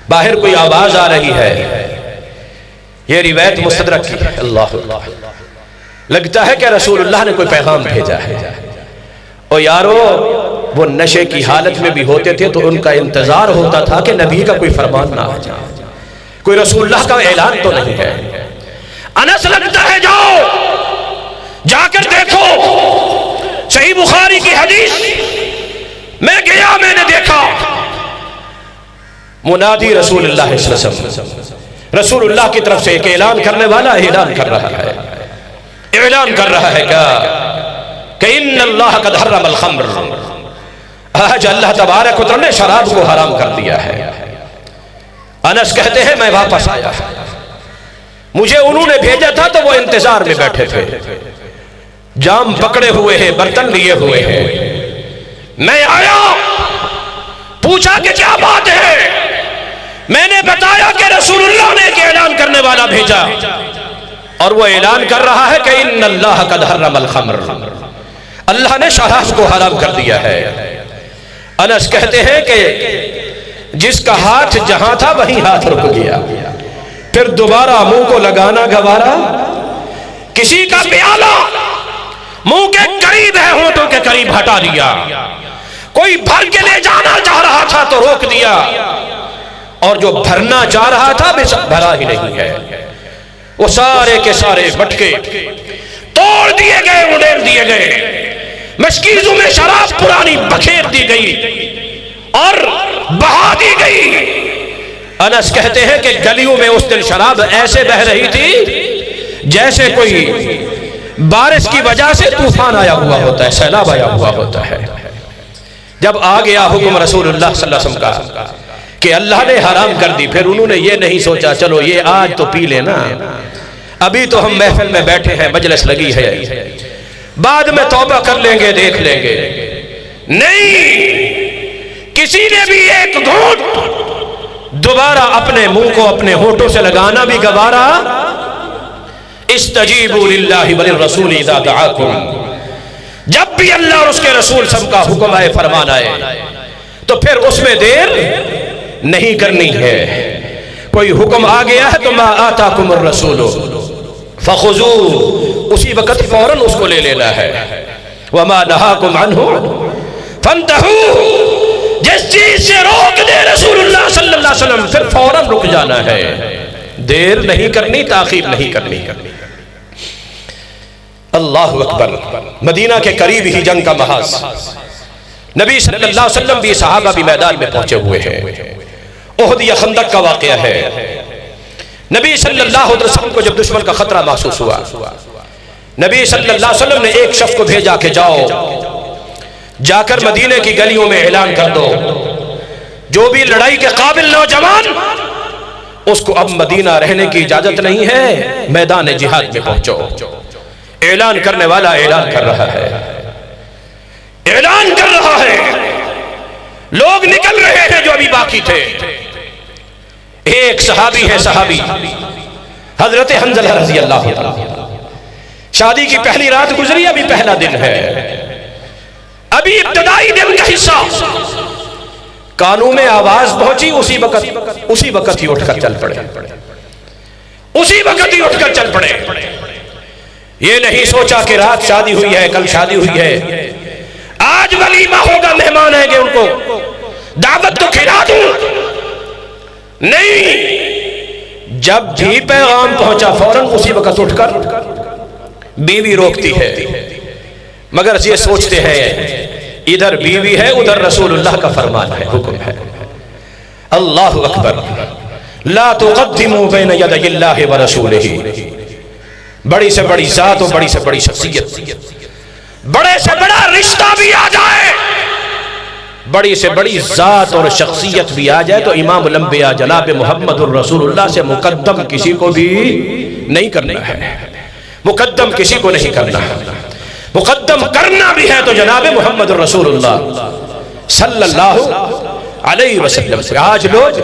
باہر کوئی آواز آ رہی ہے، یہ روایت مستدرک کی ہے، اللہ لگتا ہے کہ رسول اللہ نے کوئی پیغام بھیجا ہے۔ اور یارو وہ نشے کی حالت میں بھی ہوتے تھے تو ان کا انتظار ہوتا تھا کہ نبی کا کوئی فرمان نہ آ جائے، کوئی رسول اللہ کا اعلان تو نہیں ہے۔ انس لگتا ہے جاؤ جا کر دیکھو، صحیح بخاری کی حدیث، میں گیا، میں نے دیکھا منادی رسول اللہ صلی اللہ علیہ وسلم، رسول اللہ کی طرف سے ایک اعلان کرنے والا اعلان کر رہا ہے، اعلان کر رہا ہے کہ ان اللہ قد حرم الخمر، آج اللہ تبارک و تعالی نے شراب کو حرام کر دیا ہے۔ انس کہتے ہیں میں واپس آیا، مجھے انہوں نے بھیجا تھا تو وہ انتظار میں بیٹھے تھے، جام پکڑے ہوئے ہیں، برتن لیے ہوئے ہیں، میں آیا، پوچھا کہ کیا بات ہے، میں نے بتایا کہ رسول اللہ نے ایک اعلان کرنے والا بھیجا اور وہ اعلان کر رہا ہے کہ ان اللہ قد حرم الخمر، اللہ نے شراب کو حرام کر دیا ہے۔ انس کہتے ہیں کہ جس کا ہاتھ جہاں تھا وہیں ہاتھ رک گیا، پھر دوبارہ منہ کو لگانا گوارا، کسی کا پیالہ منہ کے قریب ہے ہونٹوں کے قریب ہٹا دیا، کوئی بھر کے لے جانا چاہ رہا تھا تو روک دیا، اور جو بھرنا چاہ رہا تھا بھرا ہی نہیں ہے، وہ سارے کے سارے بٹکے توڑ دیے گئے، اڑیل دیے گئے، مشکیزوں میں شراب پرانی بکھیر دی گئی اور بہا دی گئی۔ انس کہتے ہیں کہ گلیوں میں اس دن شراب ایسے بہ رہی تھی جیسے کوئی بارش کی وجہ سے طوفان آیا ہوا ہوتا ہے، سیلاب آیا ہوا ہوتا ہے۔ جب آ گیا حکم رسول اللہ صلی اللہ علیہ وسلم کا کہ اللہ نے حرام کر دی، پھر انہوں نے یہ نہیں سوچا چلو یہ آج تو پی لینا، ابھی تو ہم محفل میں بیٹھے ہیں، مجلس لگی ہے، بعد میں توبہ کر لیں گے، دیکھ لیں گے، نہیں، کسی نے بھی ایک گھونٹ دوبارہ اپنے منہ کو اپنے ہونٹوں سے لگانا بھی گوارا۔ استجیبوا للہ وللرسول اذا دعاکم، جب بھی اللہ اور اس کے رسول سب کا حکم آئے، فرمان آئے، تو پھر اس میں دیر نہیں کرنی ہے۔ کوئی حکم آ گیا ہے تو ما آتاکم الرسول فخذوہ اسی وقت فوراً اس کو لے لینا ہے۔ وَمَا نَهَاكُمْ عَنْهُ فَانْتَهُوا، جس چیز سے روک دے رسول اللہ صلی اللہ علیہ وسلم پھر فوراً رک جانا ہے، دیر نہیں کرنی، تاخیر نہیں کرنی۔ اللہ اکبر۔ مدینہ کے قریب ہی جنگ کا محاذ، نبی صلی اللہ علیہ وسلم بھی صحابہ بھی میدان میں پہنچے ہوئے ہیں۔ احد یا خندق کا واقعہ ہے۔ نبی صلی اللہ علیہ وسلم کو جب دشمن کا خطرہ محسوس ہوا، نبی صلی اللہ علیہ وسلم نے ایک شخص کو بھیجا کہ جاؤ، جا کر مدینے کی گلیوں میں اعلان کر دو، جو بھی لڑائی کے قابل نوجوان اس کو اب مدینہ رہنے کی اجازت نہیں ہے، میدان جہاد میں پہنچو۔ اعلان کرنے والا اعلان کر رہا ہے، اعلان کر رہا ہے، لوگ نکل رہے ہیں جو ابھی باقی تھے۔ ایک صحابی ہے، صحابی حضرت حنظلہ رضی اللہ عنہ، شادی کی پہلی رات گزری، ابھی پہلا دن ہے، ابھی ابتدائی دن کا حصہ، کانوں میں آواز پہنچی، اسی وقت ہی اٹھ کر چل پڑے، اسی وقت ہی اٹھ کر چل پڑے۔ یہ نہیں سوچا کہ رات شادی ہوئی ہے، کل شادی ہوئی ہے، آج ولیمہ ہوگا، مہمان آئیں گے، ان کو دعوت تو کھلا دوں، نہیں، جب بھی پیغام پہنچا فوراً اسی وقت اٹھ کر بیوی روکتی ہے، مگر یہ سوچتے ہیں ادھر بیوی ہے، ادھر رسول اللہ کا فرمان ہے، حکم ہے۔ اللہ اکبر۔ لا تقدموا بین یدی اللہ ورسولہ، بڑی سے بڑی ذات اور بڑی سے بڑی شخصیت، بڑے سے بڑا رشتہ بھی آ جائے، بڑی سے بڑی ذات اور شخصیت بھی آ جائے تو امام الانبیاء جناب محمد الرسول اللہ سے مقدم کسی کو بھی نہیں کرنا ہے، مقدم کسی کو نہیں کرنا ہے، مقدم کرنا بھی ہے تو جناب محمد الرسول اللہ صلی اللہ علیہ وسلم سے۔ آج لوگ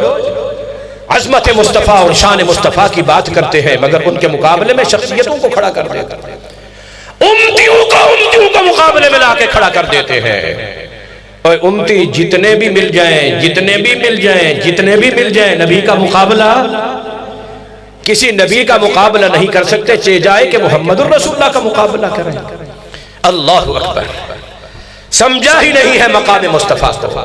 عظمت مصطفیٰ اور شان مصطفیٰ کی بات کرتے ہیں، مگر ان کے مقابلے میں شخصیتوں کو کھڑا کر دیتے ہیں، امتیوں کو مقابلے میں لا کے کھڑا کر دیتے ہیں۔ اور امتی جتنے بھی مل جائیں، جتنے بھی مل جائیں، جتنے بھی مل جائیں، نبی کا مقابلہ، کسی نبی کا مقابلہ نہیں کر سکتے، چاہے جائے کہ محمد الرسول اللہ کا مقابلہ کریں۔ اللہ اکبر۔ سمجھا ہی نہیں ہے مقام مصطفیٰ کو،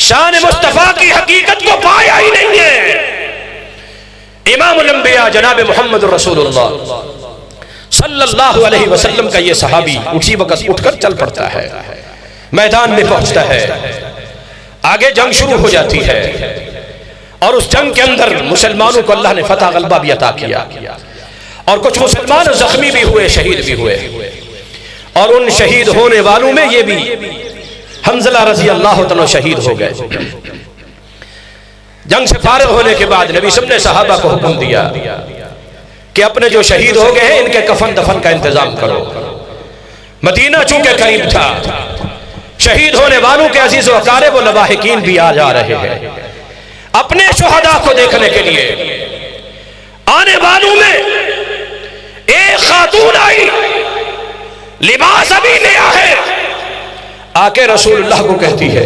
شان مصطفیٰ کی حقیقت کو پایا ہی نہیں ہے۔ امام الانبیاء جناب محمد الرسول اللہ صلی اللہ علیہ وسلم کا یہ صحابی اسی وقت اٹھ کر چل پڑتا ہے، میدان میں پہنچتا ہے، آگے جنگ شروع ہو جاتی ہے، اور اس جنگ کے اندر مسلمانوں کو اللہ نے فتح غلبہ بھی عطا کیا، اور کچھ مسلمان زخمی بھی ہوئے، شہید بھی ہوئے، اور ان شہید ہونے والوں میں یہ بھی حنظلہ رضی اللہ عنہ شہید ہو گئے۔ جنگ سے فارغ ہونے کے بعد نبی صلی اللہ علیہ وسلم نے صحابہ کو حکم دیا کہ اپنے جو شہید ہو گئے ہیں ان کے کفن دفن کا انتظام کرو۔ مدینہ چونکہ قریب تھا، شہید ہونے والوں کے عزیز و اقارب و لواحقین بھی آ جا رہے ہیں اپنے شہداء کو دیکھنے کے لیے۔ آنے والوں میں ایک خاتون آئی، لباس ابھی نیا ہے، آ کے رسول اللہ کو کہتی ہے،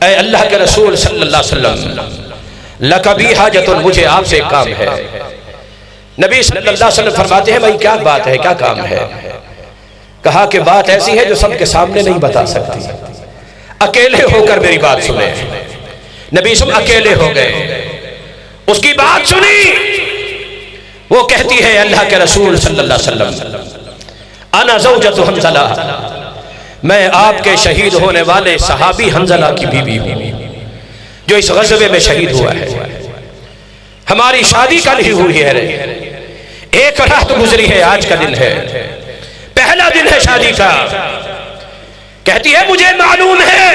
اے اللہ کے رسول صلی اللہ علیہ وسلم، لک بی حاجت، مجھے آپ سے ایک کام ہے۔ نبی صلی اللہ علیہ وسلم فرماتے ہیں، بھائی کیا بات ہے، کیا کام ہے؟ کہا کہ بات ایسی ہے جو سب کے سامنے نہیں بتا سکتی، اکیلے ہو کر میری بات سنیں۔ نبی صلی اللہ علیہ وسلم اکیلے ہو گئے، اس کی بات سنی، وہ کہتی ہے، اللہ کے رسول صلی اللہ علیہ وسلم، انا زوجۃ حنظلہ، میں آپ کے شہید ہونے والے صحابی حنظلہ کی بیوی ہوں جو اس غزوے میں شہید ہوا ہے، ہماری شادی کل ہی ہوئی ہے، ایک رات گزری ہے، آج کا دن ہے، پہلا دن ہے شادی کا۔ کہتی ہے مجھے معلوم ہے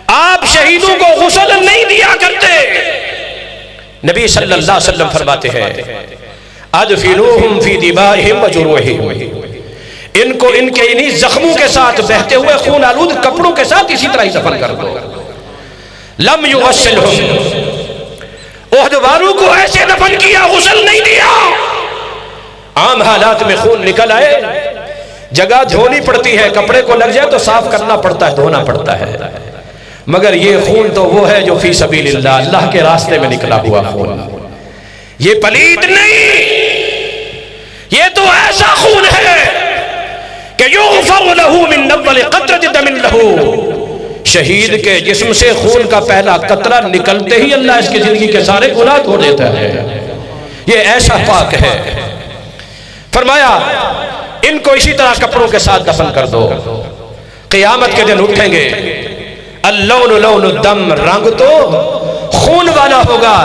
آپ شہیدوں کو غسل نہیں دیا کرتے۔ نبی صلی اللہ علیہ وسلم فرماتے ہیں، ادفنوہم فی دمائہم وجروحہم، ان کو ان کے انہی زخموں کے ساتھ، بہتے ہوئے خون آلود کپڑوں کے ساتھ اسی طرح ہی دفن کر دو۔ لم یغسلہم، احد والوں کو ایسے دفن کیا، غسل نہیں دیا۔ عام حالات میں خون نکل آئے، جگہ دھونی پڑتی ہے، کپڑے کو لگ جائے تو صاف کرنا پڑتا ہے، دھونا پڑتا ہے، مگر یہ خون تو وہ ہے جو فی سبیل اللہ، اللہ کے راستے میں نکلا ہوا خون، یہ پلید نہیں، یہ یغفر لہ من اول قطرۃ دم لہ، شہید کے جسم سے خون کا پہلا قطرہ نکلتے ہی اللہ اس کی زندگی کے سارے گناہ دھو دیتا ہے. یہ ایسا پاک ہے. فرمایا ان کو اسی طرح کپڑوں کے ساتھ دفن کر دو، قیامت کے دن اٹھیں گے. اللون لون الدم، رنگ تو خون والا ہوگا،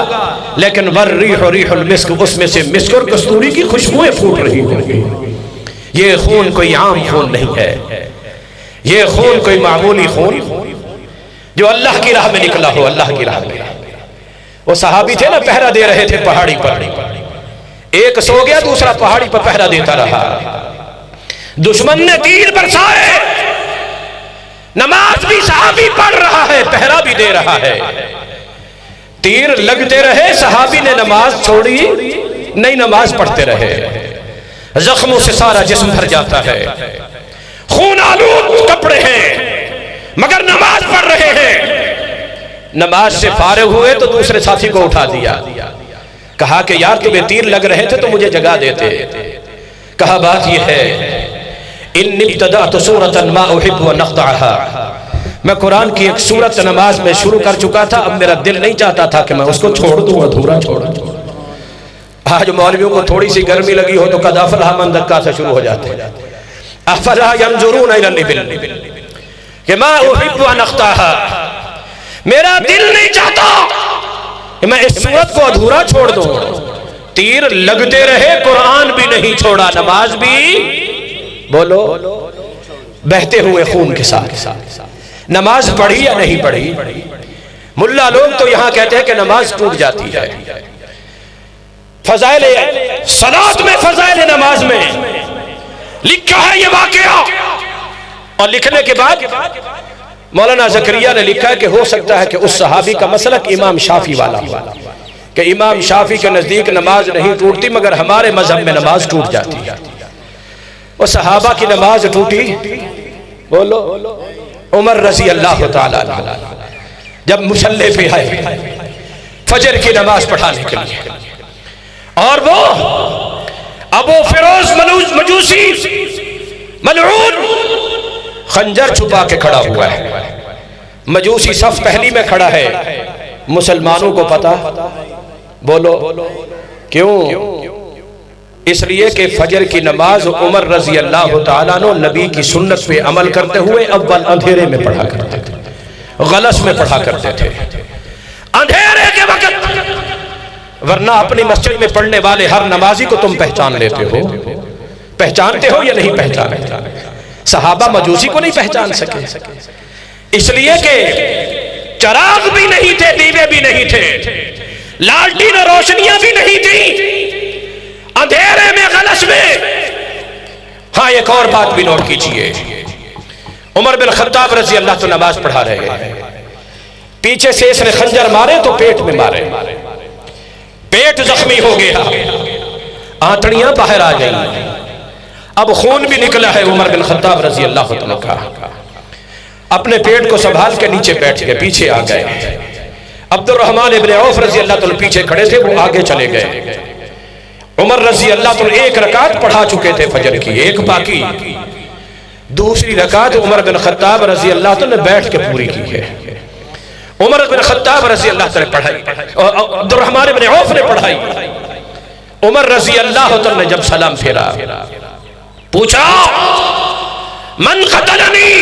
لیکن والریح ریح المسک، اس میں سے مسک اور کستوری کی خوشبوئیں پھوٹ رہی ہوں گی. یہ خون کوئی عام خون نہیں ہے، یہ خون کوئی معمولی خون جو اللہ کی راہ میں نکلا ہو. اللہ کی راہ میں وہ صحابی تھے نا، پہرا دے رہے تھے پہاڑی پر، ایک سو گیا دوسرا پہاڑی پر پہرا دیتا رہا. دشمن نے تیر برسائے، نماز بھی صحابی پڑھ رہا ہے، پہرا بھی دے رہا ہے. تیر لگتے رہے، صحابی نے نماز چھوڑی نہیں، نماز پڑھتے رہے. زخموں سے سارا جسم بھر جاتا ہے، خون آلود کپڑے ہیں مگر نماز پڑھ رہے ہیں. نماز سے فارغ ہوئے تو دوسرے ساتھی کو اٹھا دیا، کہا کہ یار تمہیں تیر لگ رہے تھے تو مجھے جگا دیتے. کہا بات یہ ہے، ان ابتدأت سورة ما احب ان اقطعها، میں قرآن کی ایک سورت نماز میں شروع کر چکا تھا، اب میرا دل نہیں چاہتا تھا کہ میں اس کو چھوڑ دوں، ادھورا چھوڑ دوں. آج مولویوں کو تھوڑی سی گرمی لگی ہو تو قد افلح من زکاہا سے شروع ہو جاتے ہیں. افلا ينظرون الى الابل کہ ما احب ان اقطعها، میرا دل نہیں چاہتا کہ میں اس سورت کو ادھورا چھوڑ دوں. تیر لگتے رہے، قرآن بھی نہیں چھوڑا، نماز بھی بولو بہتے ہوئے خون کے ساتھ. نماز پڑھی یا نہیں پڑھی؟ ملا لوگ تو یہاں کہتے ہیں کہ نماز ٹوٹ جاتی ہے. فضائل صلاۃ میں، فضائل نماز میں لکھا ہے یہ واقعہ، اور لکھنے کے بعد مولانا زکریا نے لکھا ہے کہ ہو سکتا ہے کہ اس صحابی کا مسلک امام شافعی والا ہوا، کہ امام شافعی کے نزدیک نماز نہیں ٹوٹتی مگر ہمارے مذہب میں نماز ٹوٹ جاتی ہے. وہ صحابہ کی نماز ٹوٹی، بولو عمر رضی اللہ تعالیٰ عنہ جب مصلی پہ آئے فجر کی نماز پڑھانے کے لیے، اور وہ ابو فیروز مجوسی ملعون خنجر چھپا کے کھڑا ہوا ہے. مجوسی صف پہلی میں کھڑا ہے، مسلمانوں کو پتا، بولو کیوں؟ اس لیے کہ فجر کی نماز عمر رضی اللہ تعالیٰ عنہ نبی کی سنت پہ عمل کرتے ہوئے اول اندھیرے میں پڑھا کرتے تھے، غلس میں پڑھا کرتے تھے اندھیرے کے وقت. ورنہ اپنی مسجد میں پڑھنے والے ہر نمازی کو تم پہچان لیتے ہو، پہچانتے ہو یا نہیں پہچانتے؟ صحابہ مجوسی کو نہیں پہچان سکے، اس لیے کہ چراغ بھی نہیں تھے، دیوے بھی نہیں تھے، لالٹین اور روشنیاں بھی نہیں تھیں، اندھیرے میں غلس میں. ہاں ایک اور بات بھی نوٹ کیجئے، عمر بن خطاب رضی اللہ تو نماز پڑھا رہے ہیں، پیچھے سے اس نے خنجر مارے تو پیٹ میں مارے، پیٹ زخمی ہو گیا، آنتڑیاں باہر آ گئیں، اب خون بھی نکلا ہے. عمر بن خطاب رضی اللہ عنہ کا اپنے پیٹ کو سنبھال کے نیچے بیٹھ کے پیچھے آ گئے. عبد الرحمن ابن عوف رضی اللہ عنہ پیچھے کھڑے تھے، وہ آگے چلے گئے. عمر رضی اللہ عنہ ایک رکعت پڑھا چکے تھے فجر کی، ایک باقی، دوسری رکعت عمر بن خطاب رضی اللہ عنہ نے بیٹھ کے پوری کی ہے. عمر بن خطاب رضی اللہ عنہ نے پڑھائی، عبد الرحمن ابن عوف نے پڑھائی. عمر رضی اللہ عنہ نے جب سلام پھیرا، پوچھا من قتلنی،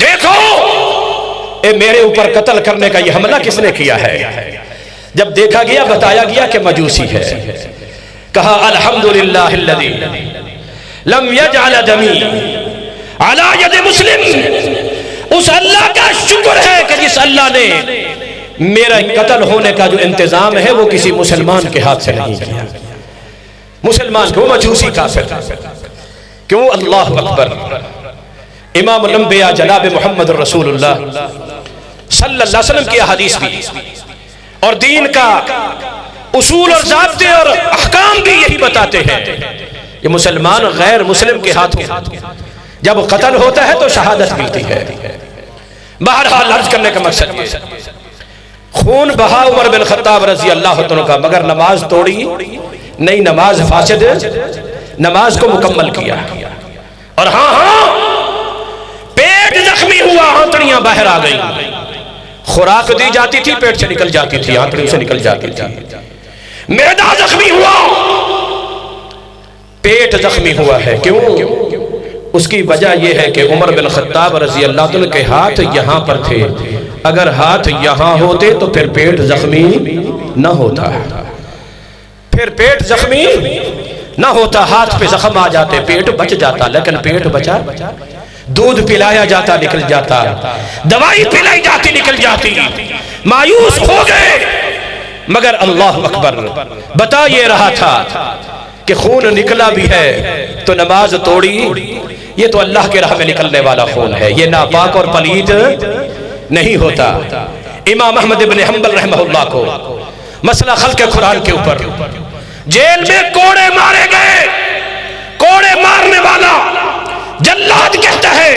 دیکھو اے میرے اوپر قتل کرنے کا یہ حملہ کس نے کیا ہے. جب دیکھا گیا بتایا گیا کہ مجوسی ہے. کہا الحمدللہ الذی لم یجعل دمی علی ید مسلم، اس اللہ کا شکر ہے کہ جس اللہ نے میرا قتل ہونے کا جو انتظام ہے وہ کسی مسلمان کے ہاتھ سے نہیں کیا. مسلمان کو مجوسی کافر، کیوں؟ اللہ اکبر. امام الانبیاء جناب محمد رسول اللہ صلی اللہ علیہ وسلم کی حدیث بھی اور دین کا اصول اور ضابطے اور احکام بھی یہی بتاتے ہیں کہ مسلمان غیر مسلم کے ہاتھوں جب قتل ہوتا ہے تو شہادت ملتی ہے. بہرحال عرض کرنے کا مقصد یہ، خون بہا عمر بن خطاب رضی اللہ عنہ کا، مگر نماز توڑی نہیں، نماز فاسد، نماز کو مکمل کیا. اور ہاں آنتڑیاں باہر آ گئیں. خوراک دی جاتی تھی، پیٹ سے نکل جاتی تھی، آنتڑیوں سے نکل جاتی تھی. معدہ زخمی ہوا، پیٹ زخمی ہوا ہے. کیوں؟ اس کی وجہ یہ ہے کہ عمر بن خطاب رضی اللہ عنہ کے ہاتھ یہاں پر تھے. اگر ہاتھ یہاں ہوتے تو پھر پیٹ زخمی نہ ہوتا، پھر پیٹ زخمی نہ ہوتا. ہاتھ پہ زخم آ جاتے، پیٹ بچ جاتا. لیکن پیٹ بچا، دودھ پلایا جاتا نکل جاتا، دوائی پلائی جاتی نکل جاتی. مایوس ہو گئے. مگر اللہ اکبر، بتا یہ رہا تھا کہ خون نکلا بھی ہے تو نماز توڑی. یہ تو اللہ کے راہ میں نکلنے والا خون ہے، یہ ناپاک اور پلید نہیں ہوتا. امام احمد بن حنبل رحمہ اللہ کو مسئلہ خلق قرآن کے اوپر جیل میں کوڑے مارے گئے. کوڑے مارنے والا جلاد کہتا ہے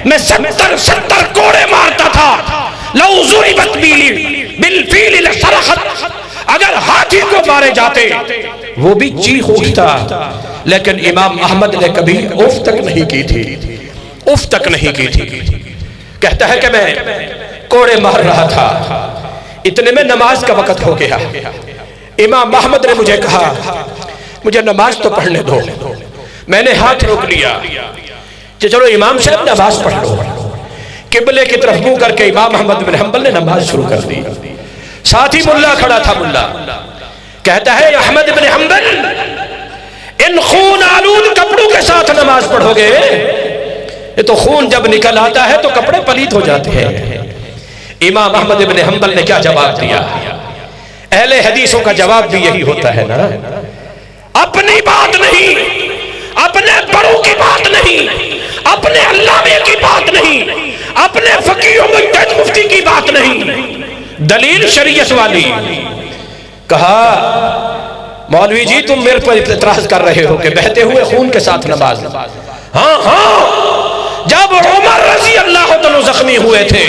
میں 70 کوڑے مارتا تھا. لو ضربت بالفیل لصرخت، اگر ہاتھی کو مارے جاتے وہ بھی چیخ اٹھتا. لیکن امام احمد نے کبھی اف تک نہیں کی تھی، اف تک نہیں کی تھی. کہتا ہے کہ میں کوڑے مار رہا تھا، اتنے میں نماز کا وقت ہو گیا. امام احمد نے مجھے کہا مجھے نماز تو پڑھنے دو. میں نے ہاتھ روک لیا کہ چلو امام صاحب نماز پڑھ لو. قبلے کی طرف منہ کر کے امام احمد بن حنبل نے نماز شروع کر دی. ساتھ ہی ملا کھڑا تھا. ملا کہتا ہے احمد بن حنبل ان خون آلود کپڑوں کے ساتھ نماز پڑھو گے، یہ تو خون جب نکل آتا ہے تو کپڑے پلیت ہو جاتے ہیں. امام احمد بن حنبل نے کیا جواب دیا؟ اہل حدیثوں کا جواب بھی یہی ہوتا ہے نا، اپنی بات نہیں، اپنے بڑوں کی بات نہیں، اپنے علامے کی بات نہیں، اپنے فقیہ و مجتہد مفتی کی بات نہیں، دلیل شریعت والی. کہا مولوی جی تم میرے پر اعتراض کر رہے ہو کہ بہتے ہوئے خون کے ساتھ نماز. ہاں جب عمر رضی اللہ عنہ زخمی ہوئے تھے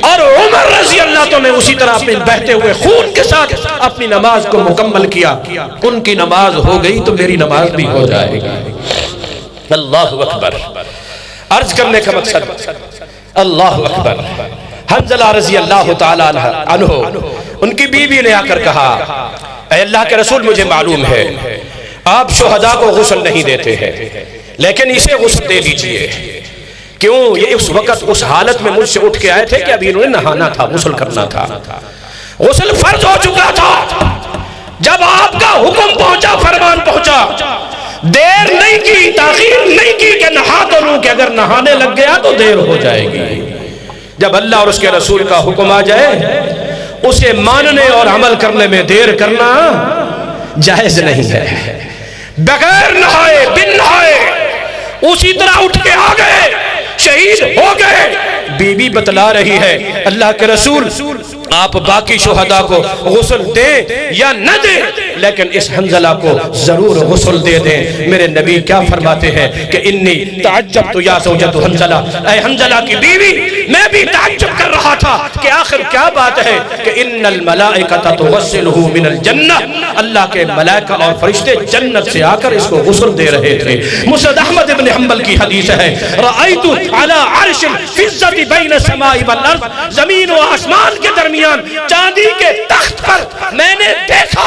اور عمر رضی اللہ عنہ نے اسی طرح اپنے بہتے ہوئے خون کے ساتھ اپنی نماز کو مکمل کیا. ان کی نماز ہو گئی تو میری نماز بھی ہو جائے گی. اللہ اکبر. عرض کرنے کا مقصد اللہ اکبر. حنظلہ رضی اللہ تعالیٰ عنہ ان کی بیوی نے آ کر کہا اے اللہ کے رسول مجھے معلوم ہے آپ شہداء کو غسل نہیں دیتے ہیں، لیکن اسے غسل دے دیجئے. کیوں؟ یہ اس وقت اس حالت میں مجھ سے اٹھ کے آئے تھے کہ ابھی انہوں نے نہانا تھا، غسل کرنا تھا، غسل فرض ہو چکا تھا. جب آپ کا حکم پہنچا، فرمان پہنچا، دیر نہیں کی، تاخیر نہیں کی کہ نہا تو لوں کہ اگر نہانے لگ گیا تو دیر ہو جائے گی. جب اللہ اور اس کے رسول کا حکم آ جائے اسے ماننے اور عمل کرنے میں دیر کرنا جائز نہیں ہے. بغیر نہائے بن نہائے اسی طرح اٹھ کے آ گئے، شہید ہو گئے. بی بی بتلا رہی ہے اللہ کے رسول آپ باقی شہداء کو غسل دیں یا نہ دیں، لیکن اس حنظلہ کو ضرور غسل دے دیں. میرے نبی کیا فرماتے ہیں کہ انی تعجبت یا زوجۃ حنظلہ، اے حنظلہ کی بیوی میں بھی تعجب کر رہا تھا کہ آخر کیا بات ہے کہ ان الملائکۃ تغسلہ من الجنہ، اللہ کے ملائکہ اور فرشتے جنت سے آ کر اس کو غسل دے رہے تھے. مسند احمد بن حنبل کی حدیث ہے رأیت علی عرش فضۃ بین السماء والارض، زمین و آسمان کے درمیان چاندی کے تخت پر میں نے دیکھا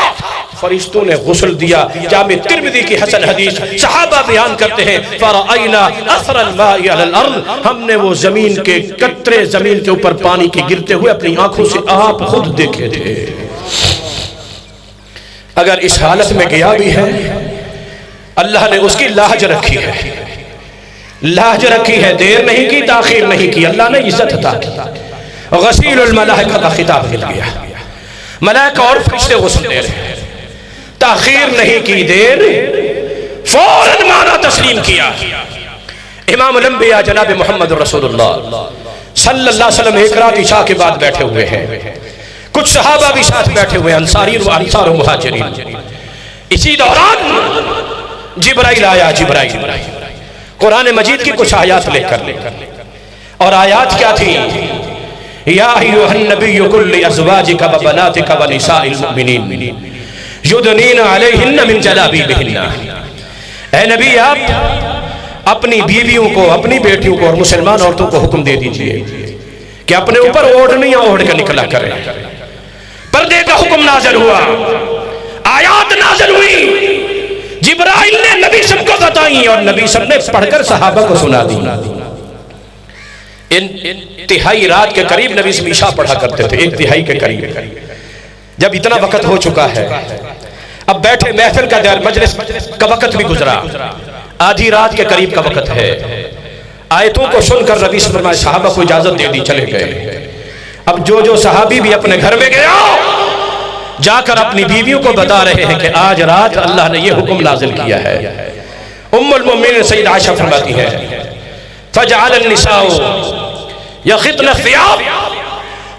فرشتوں نے غسل دیا. جامع ترمذی کی حسن حدیث صحابہ بیان کرتے ہیں فرأینا اثر الماء علی الارض، ہم نے وہ زمین کے قطرے زمین کے اوپر پانی کے گرتے ہوئے اپنی آنکھوں سے آپ خود دیکھے تھے. اگر اس حالت میں گیا بھی ہے اللہ نے اس کی لاج رکھی ہے، لاج رکھی ہے، دیر نہیں کی، تاخیر نہیں کی، اللہ نے عزت عطا کی. غسیل الملائکہ کا خطاب مل گیا، ملائکہ اور فرشتے غسل دے رہے ہیں، تاخیر نہیں کی، دیر فوراً مانا تسلیم کیا. امام الانبیاء جناب محمد رسول اللہ صلی اللہ علیہ وسلم ایک رات عشاء کے بعد بیٹھے ہوئے ہیں، کچھ صحابہ بھی ساتھ بیٹھے ہوئے ہیں، انصار و مہاجرین. اسی دوران جبرائیل آیا. جبرائیل قرآن مجید کی کچھ آیات لے کر اور آیات کیا تھی؟ یا ایھا النبی قل لازواجک و بناتک و نساء المؤمنین یدنین علیہن من جلابیبہن، اے نبی اپنی بیویوں کو، اپنی بیٹیوں کو اور مسلمان عورتوں کو حکم دے دیجئے کہ اپنے اوپر اوڑھنیاں اوڑھ کے نکلا کریں۔ پردے کا حکم نازل ہوا، آیات نازل ہوئی، جبرائیل نے نبی سب کو بتائیں اور نبی سب نے پڑھ کر صحابہ کو سنا دی۔ انتہائی رات کے قریب نبی سے عشاء پڑھا کرتے تھے، ایک تہائی کے قریب۔ جب اتنا وقت ہو چکا ہے، اب بیٹھے محفل کا مجلس کا وقت بھی گزرا، آدھی رات کے قریب کا وقت ہے۔ آیتوں کو سن کر نبی صلی اللہ علیہ وسلم صحابہ کو اجازت دے دی، چلے گئے۔ اب جو صحابی بھی اپنے گھر میں گیا، جا کر اپنی بیویوں کو بتا رہے ہیں کہ آج رات اللہ نے یہ حکم نازل کیا ہے۔ ام المؤمنین سید عائشہ فرماتی ہے فجعل النساء یخطن الثیاب،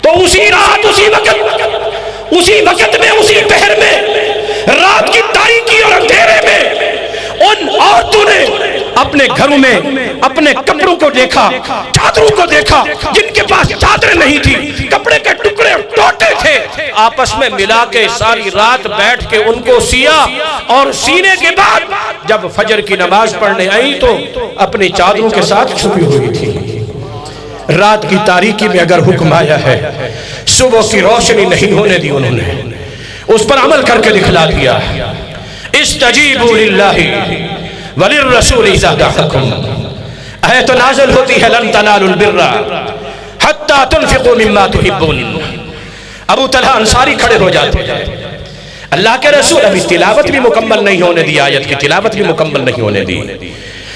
تو اسی رات، اسی وقت میں، اسی پہر میں، رات کی تاریکی اور اندھیرے میں ان عورتوں نے اپنے گھروں میں اپنے کپڑوں کو دیکھا، چادروں کو دیکھا، جن کے پاس چادریں نہیں تھی، کپڑے کے ٹکڑے ٹوٹے تھے، آپس میں ملا کے ساری رات بیٹھ کے ان کو سیا، اور سینے کے بعد جب فجر کی نماز پڑھنے آئی تو اپنی چادروں کے ساتھ چھپی ہوئی تھی۔ رات کی تاریکی میں اگر حکم آیا ہے، صبح کی روشنی نہیں ہونے دی، انہوں نے اس پر عمل کر کے دکھلا دیا۔ استجیبوا للہ وللرسول اذا دعاکم، آیت نازل ہوتی ہے لن تنالوا البر حتی تنفقوا مما تحبون۔ ابو طلحہ انصاری کھڑے ہو جاتے ہیں، اللہ کے رسول، ابھی تلاوت بھی مکمل نہیں ہونے دی، آیت کی تلاوت بھی مکمل نہیں ہونے دی۔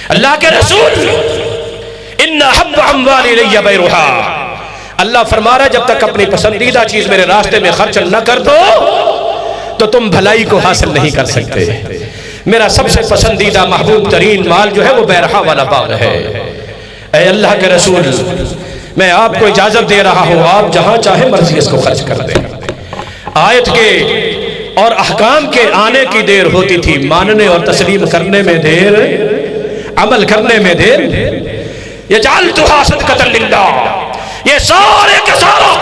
اللہ کے رسول ان احب اموال الی بیرھا، اللہ فرما رہا ہے جب تک اپنی پسندیدہ چیز میرے راستے میں خرچ نہ کر دو تو تم بھلائی کو حاصل نہیں کر سکتے۔ میرا سب سے پسندیدہ محبوب ترین مال جو ہے وہ بیرحا والا باغ ہے۔ اے اللہ کے رسول، میں آپ کو اجازت دے رہا ہوں، آپ جہاں چاہیں مرضی اس کو خرچ کر دیں۔ آیت کے اور احکام کے آنے کی دیر ہوتی تھی، ماننے اور تسلیم کرنے میں دیر، عمل کرنے میں دیر۔ یجعلتھا صدقۃ للہ، یہ سارے کا سارا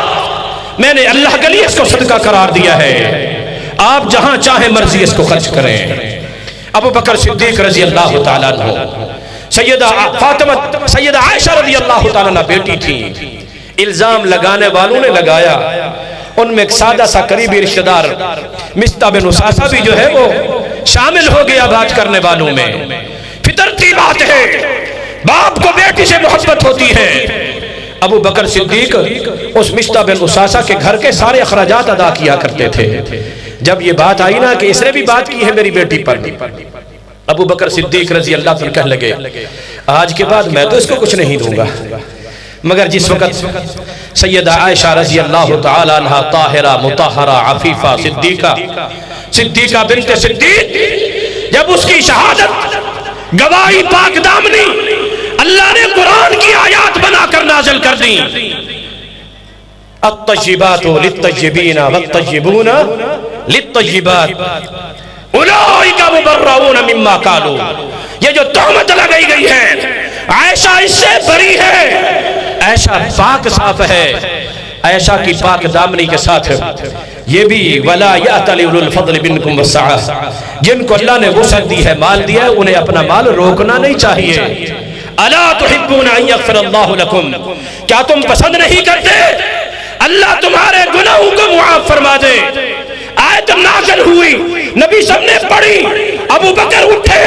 میں نے اللہ کے لیے اس کو صدقہ قرار دیا ہے، آپ جہاں چاہیں مرضی اس کو خرچ کریں۔ ابو بکر صدیق رضی اللہ تعالیٰ عنہ، سیدہ فاطمہ، سیدہ عائشہ رضی اللہ تعالیٰ عنہ بیٹی تھی، الزام لگانے والوں نے لگایا، ان میں ایک سادہ سا قریبی رشتہ دار مصطح بن اساسہ بھی جو ہے وہ شامل ہو گیا بات کرنے والوں میں۔ فطرتی بات ہے، باپ کو بیٹی سے محبت ہوتی ہے۔ ابو بکر صدیق اس مصطح بن اساسہ کے گھر کے سارے اخراجات ادا کیا کرتے تھے۔ جب یہ بات آئی نا کہ اس نے بھی بات کی ہے میری بیٹی پر، ابو بکر صدیق رضی اللہ عنہ کہنے لگے آج کے بعد میں تو اس کو کچھ نہیں دوں گا، مگر جس وقت سیدہ عائشہ رضی اللہ تعالی عنہ طاہرہ مطہرہ عفیفہ صدیقہ بنت صدیق، جب اس کی شہادت گواہی پاک دامنی اللہ نے قرآن کی آیات بنا کر نازل کر دی، الطیبات للطیبین والطیبون للطیبات اولئک مبرؤون مما قالوا، یہ جو تہمت لگائی گئی ہے عائشہ اس سے بری ہے، عائشہ پاک صاف ہے۔ عائشہ کی پاک دامنی کے ساتھ یہ بھی وَلَا يَأْتَلِ أُولُو الْفَضْلِ مِنْكُمْ وَالسَّعَةِ، جن کو اللہ نے وسعت دی ہے، مال دیا ہے، انہیں اپنا مال روکنا نہیں چاہیے۔ أَلَا تُحِبُّونَ أَن يَغْفِرَ اللَّهُ لَكُمْ، کیا تم پسند نہیں کرتے اللہ تمہارے گناہوں کو معاف فرما دے؟ آیت نازل ہوئی، نبی سب نے پڑھی، ابو بکر اٹھے،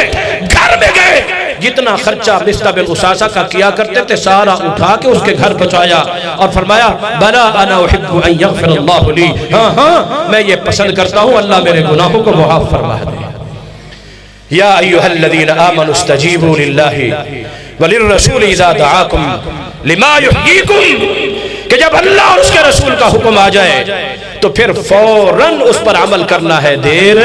گھر میں گئے، جتنا خرچہ مصطح بن اساسہ کا کیا کرتے تھے سارا اٹھا کے اس کے گھر پہنچایا اور فرمایا بلا انا احب ان یغفر اللہ لی، ہاں میں یہ پسند کرتا ہوں اللہ میرے گناہوں کو معاف فرما دے۔ یا ایھا الذین آمنوا استجیبوا للہ وللرسول اذا دعاکم لما یحییکم، کہ جب اللہ اور اس کے رسول کا حکم آ جائے تو پھر فوراً اس پر عمل کرنا ہے، دیر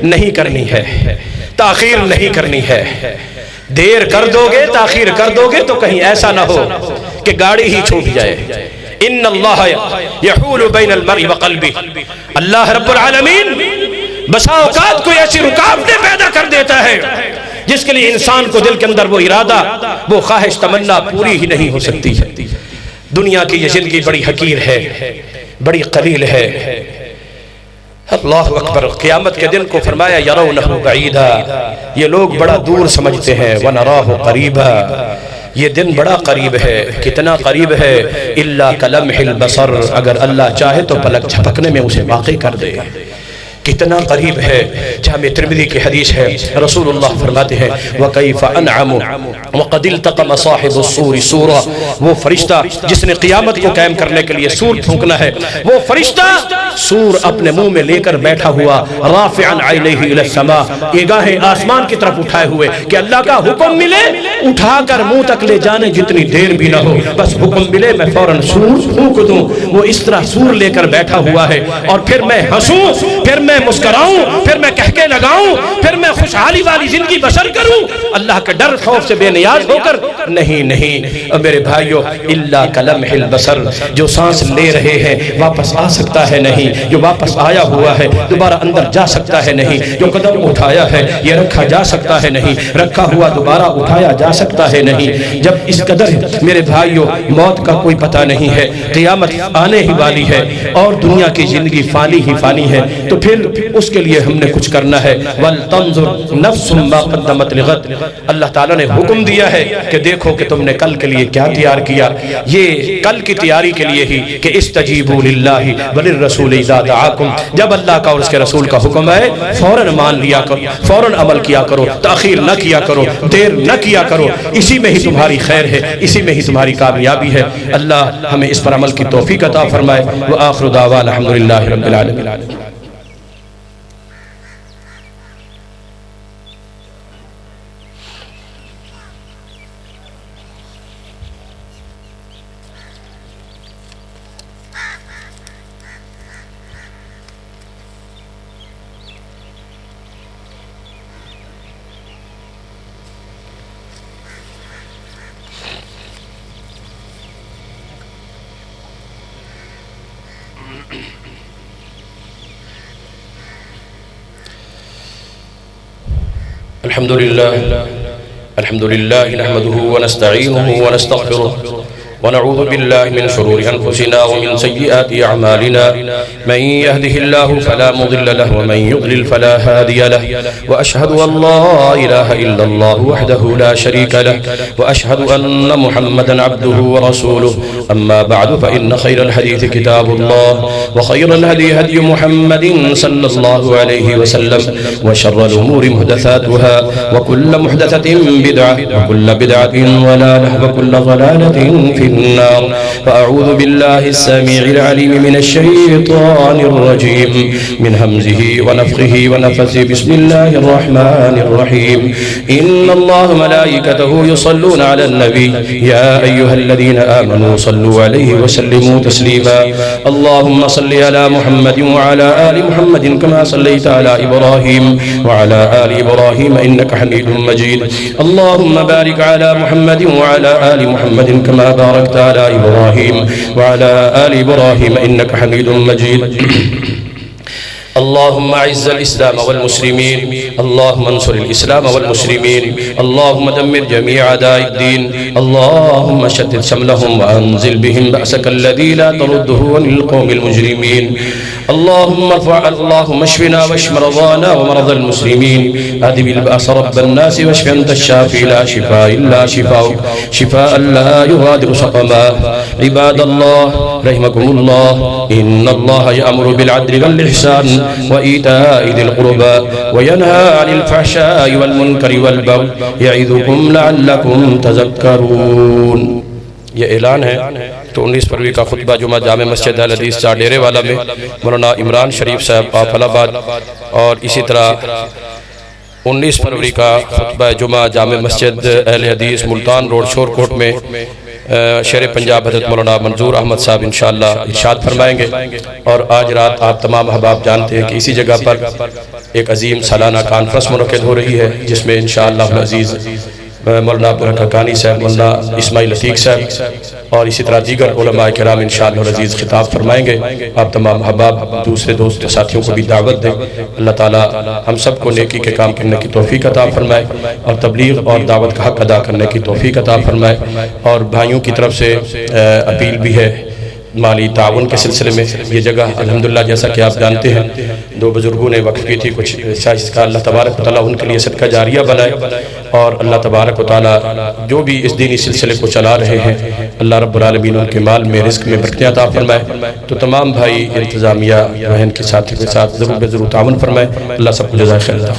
نہیں کرنی ہے، تاخیر نہیں کرنی ہے۔ دیر کر دو گے، تاخیر کر دو گے تو کہیں ایسا نہ ہو کہ گاڑی ہی چھوٹ جائے۔ ان اللہ یحول بین المرء وقلبہ، اللہ رب العالمین بسا اوقات کوئی ایسی رکاوٹیں پیدا کر دیتا ہے جس کے لیے انسان کو دل کے اندر وہ ارادہ، وہ خواہش، تمنا پوری ہی نہیں ہو سکتی ہے۔ دنیا کی یہ زندگی بڑی حقیر ہے، بڑی قلیل ہے۔ اللہ اکبر. قیامت کے دن کو فرمایا یرونہ بعیدا، یہ لوگ بڑا دور سمجھتے ہیں، ونراہ قریبا، یہ دن بڑا قریب ہے. کتنا قریب ہے؟ الا کلمح البصر، اگر اللہ چاہے تو پلک جھپکنے میں اسے واقع کر دے. کتنا قریب ہے. جامع ترمذی کی حدیث ہے، رسول اللہ فرماتے ہیں وَكَيْفَ أَنْعَمُ وَقَدْ الْتَقَمَ صَاحِبُ الصُّورِ سورا، وہ فرشتہ جس نے قیامت کو قائم کرنے کے لیے سور پھونکنا ہے، وہ فرشتہ سور اپنے منہ میں لے کر بیٹھا ہوا، رافعاً عینیہ الی السماء، نگاہیں آسمان کی طرف اٹھائے ہوئے کہ اللہ کا حکم ملے اٹھا کر منہ تک لے جانے جتنی دیر بھی نہ ہو، بس حکم ملے میں فوراً سور پھونک دوں. وہ اس طرح سور لے کر بیٹھا ہوا ہے، اور پھر میں ہنسوں، پھر میں مسکراؤں، پھر میں کہکے لگاؤں، پھر میں خوشحالی والی زندگی بسر کروں اللہ کے ڈر خوف سے بے نیاز ہو کر. نہیں نہیں میرے بھائیو، الا کلمح البصر، جو سانس لے رہے ہیں واپس آ سکتا ہے نہیں، جو واپس آیا ہوا ہے دوبارہ اندر جا سکتا ہے نہیں، جو قدم اٹھایا ہے یہ رکھا جا سکتا ہے نہیں، رکھا ہوا دوبارہ اٹھایا جا سکتا ہے نہیں. جب اس قدر میرے بھائیو موت کا کوئی پتہ نہیں ہے، قیامت آنے ہی والی ہے اور دنیا کی زندگی فانی ہی فانی ہے، تو پھر اس کے لیے ہم نے کچھ کرنا ہے. وَلْتَنْظُرْ نَفْسٌ مَا قَدَّمَتْ لِغَدٍ، اللہ تعالیٰ نے حکم دیا ہے کہ دیکھو کہ تم نے کل کے لیے کیا تیار کیا. یہ کل کی تیاری کے لیے ہی کہ استجیبوا للہ وللرسول اذا دعاکم، جب اللہ کا اور اس کے رسول کا حکم ہے فوراً مان لیا کرو، فوراً عمل کیا کرو، تاخیر نہ کیا کرو، دیر نہ کیا کرو. اسی میں ہی تمہاری خیر ہے، اسی میں ہی تمہاری کامیابی ہے. اللہ ہمیں اس پر عمل کی توفیق عطا فرمائے. وآخر دعوانا الحمدللہ رب العالمین. الحمد لله نحمده ونستعينه ونستغفره ونعوذ بالله من شرور أنفسنا ومن سيئات أعمالنا، من يهده الله فلا مضل له ومن يضلل فلا هادي له، وأشهد أن لا إله إلا الله وحده لا شريك له، وأشهد أن محمدا عبده ورسوله. أما بعد فإن خير الحديث كتاب الله، وخير الهدي هدي محمد صلى الله عليه وسلم، وشر الأمور محدثاتها، وكل محدثة بدعة، وكل بدعة ضلالة، وكل ضلالة في النار. فأعوذ بالله السميع العليم من الشيطان الرجيم، من همزه ونفخه ونفثه. بسم الله الرحمن الرحيم. إن الله ملائكته يصلون على النبي يا أيها الذين آمنوا صلوا عليه وسلموا تسليما. اللهم صل على محمد وعلى آل محمد كما صليت على إبراهيم وعلى آل إبراهيم إنك حميد مجيد. اللهم بارك على محمد وعلى آل محمد كما باركت على إبراهيم وعلى آل إبراهيم إنك حميد مجيد. اللهم اعز الإسلام والمسلمين، اللهم انصر الإسلام والمسلمين، اللهم دمر جميع أعداء الدين، اللهم شتت شملهم وأنزل بهم بأسك الذي لا ترده عن القوم المجرمين. اللهم اشفنا واشف مرضانا ومرضى المسلمين، أذهب البأس رب الناس واشف أنت الشافي لا شفاء إلا شفاؤك، شفاء لا يغادر سقما. عباد الله رحمكم الله، إن الله يأمر بالعدل والإحسان وإيتاء ذي القربى وينهى عن الفحشاء والمنكر والبغي يعظكم لعلكم تذكرون. یہ اعلان ہے تو 19 فروری کا خطبہ جمعہ جامع مسجد اہل حدیث چار ڈیرے والا میں مولانا عمران شریف صاحب آفل آباد، اور اسی طرح 19 فروری کا خطبہ جمعہ جامع مسجد اہل حدیث ملتان روڈ شور کوٹ میں شیر پنجاب حضرت مولانا منظور احمد صاحب انشاءاللہ ارشاد فرمائیں گے. اور آج رات آپ تمام احباب جانتے ہیں کہ اسی جگہ پر ایک عظیم سالانہ کانفرنس منعقد ہو رہی ہے، جس میں انشاءاللہ العزیز مولانا عبدالحقانی صاحب، مولانا اسماعیل عتیق صاحب اور اسی طرح دیگر علماء کرام انشاءاللہ العزیز خطاب فرمائیں گے. آپ تمام احباب دوسرے دوست ساتھیوں کو بھی دعوت دیں. اللہ تعالی ہم سب کو نیکی کے کام کرنے کی توفیق عطا فرمائے اور تبلیغ اور دعوت کا حق ادا کرنے کی توفیق عطا فرمائے. اور بھائیوں کی طرف سے اپیل بھی ہے مالی تعاون کے سلسلے میں یہ جگہ الحمدللہ جیسا کہ آپ جانتے ہیں 2 بزرگوں نے وقف کی تھی کچھ اس کا اللہ تبارک و تعالیٰ ان کے لیے صدقہ جاریہ بنائے، اور اللہ تبارک و تعالیٰ جو بھی اس دینی سلسلے کو چلا رہے ہیں اللہ رب العالمین ان کے مال میں رزق میں برکتیں عطا فرمائے۔ تو تمام بھائی انتظامیہ بہن کے ساتھ ضرور تعاون فرمائے، اللہ سب کو جزائے خیر عطا فرمائے۔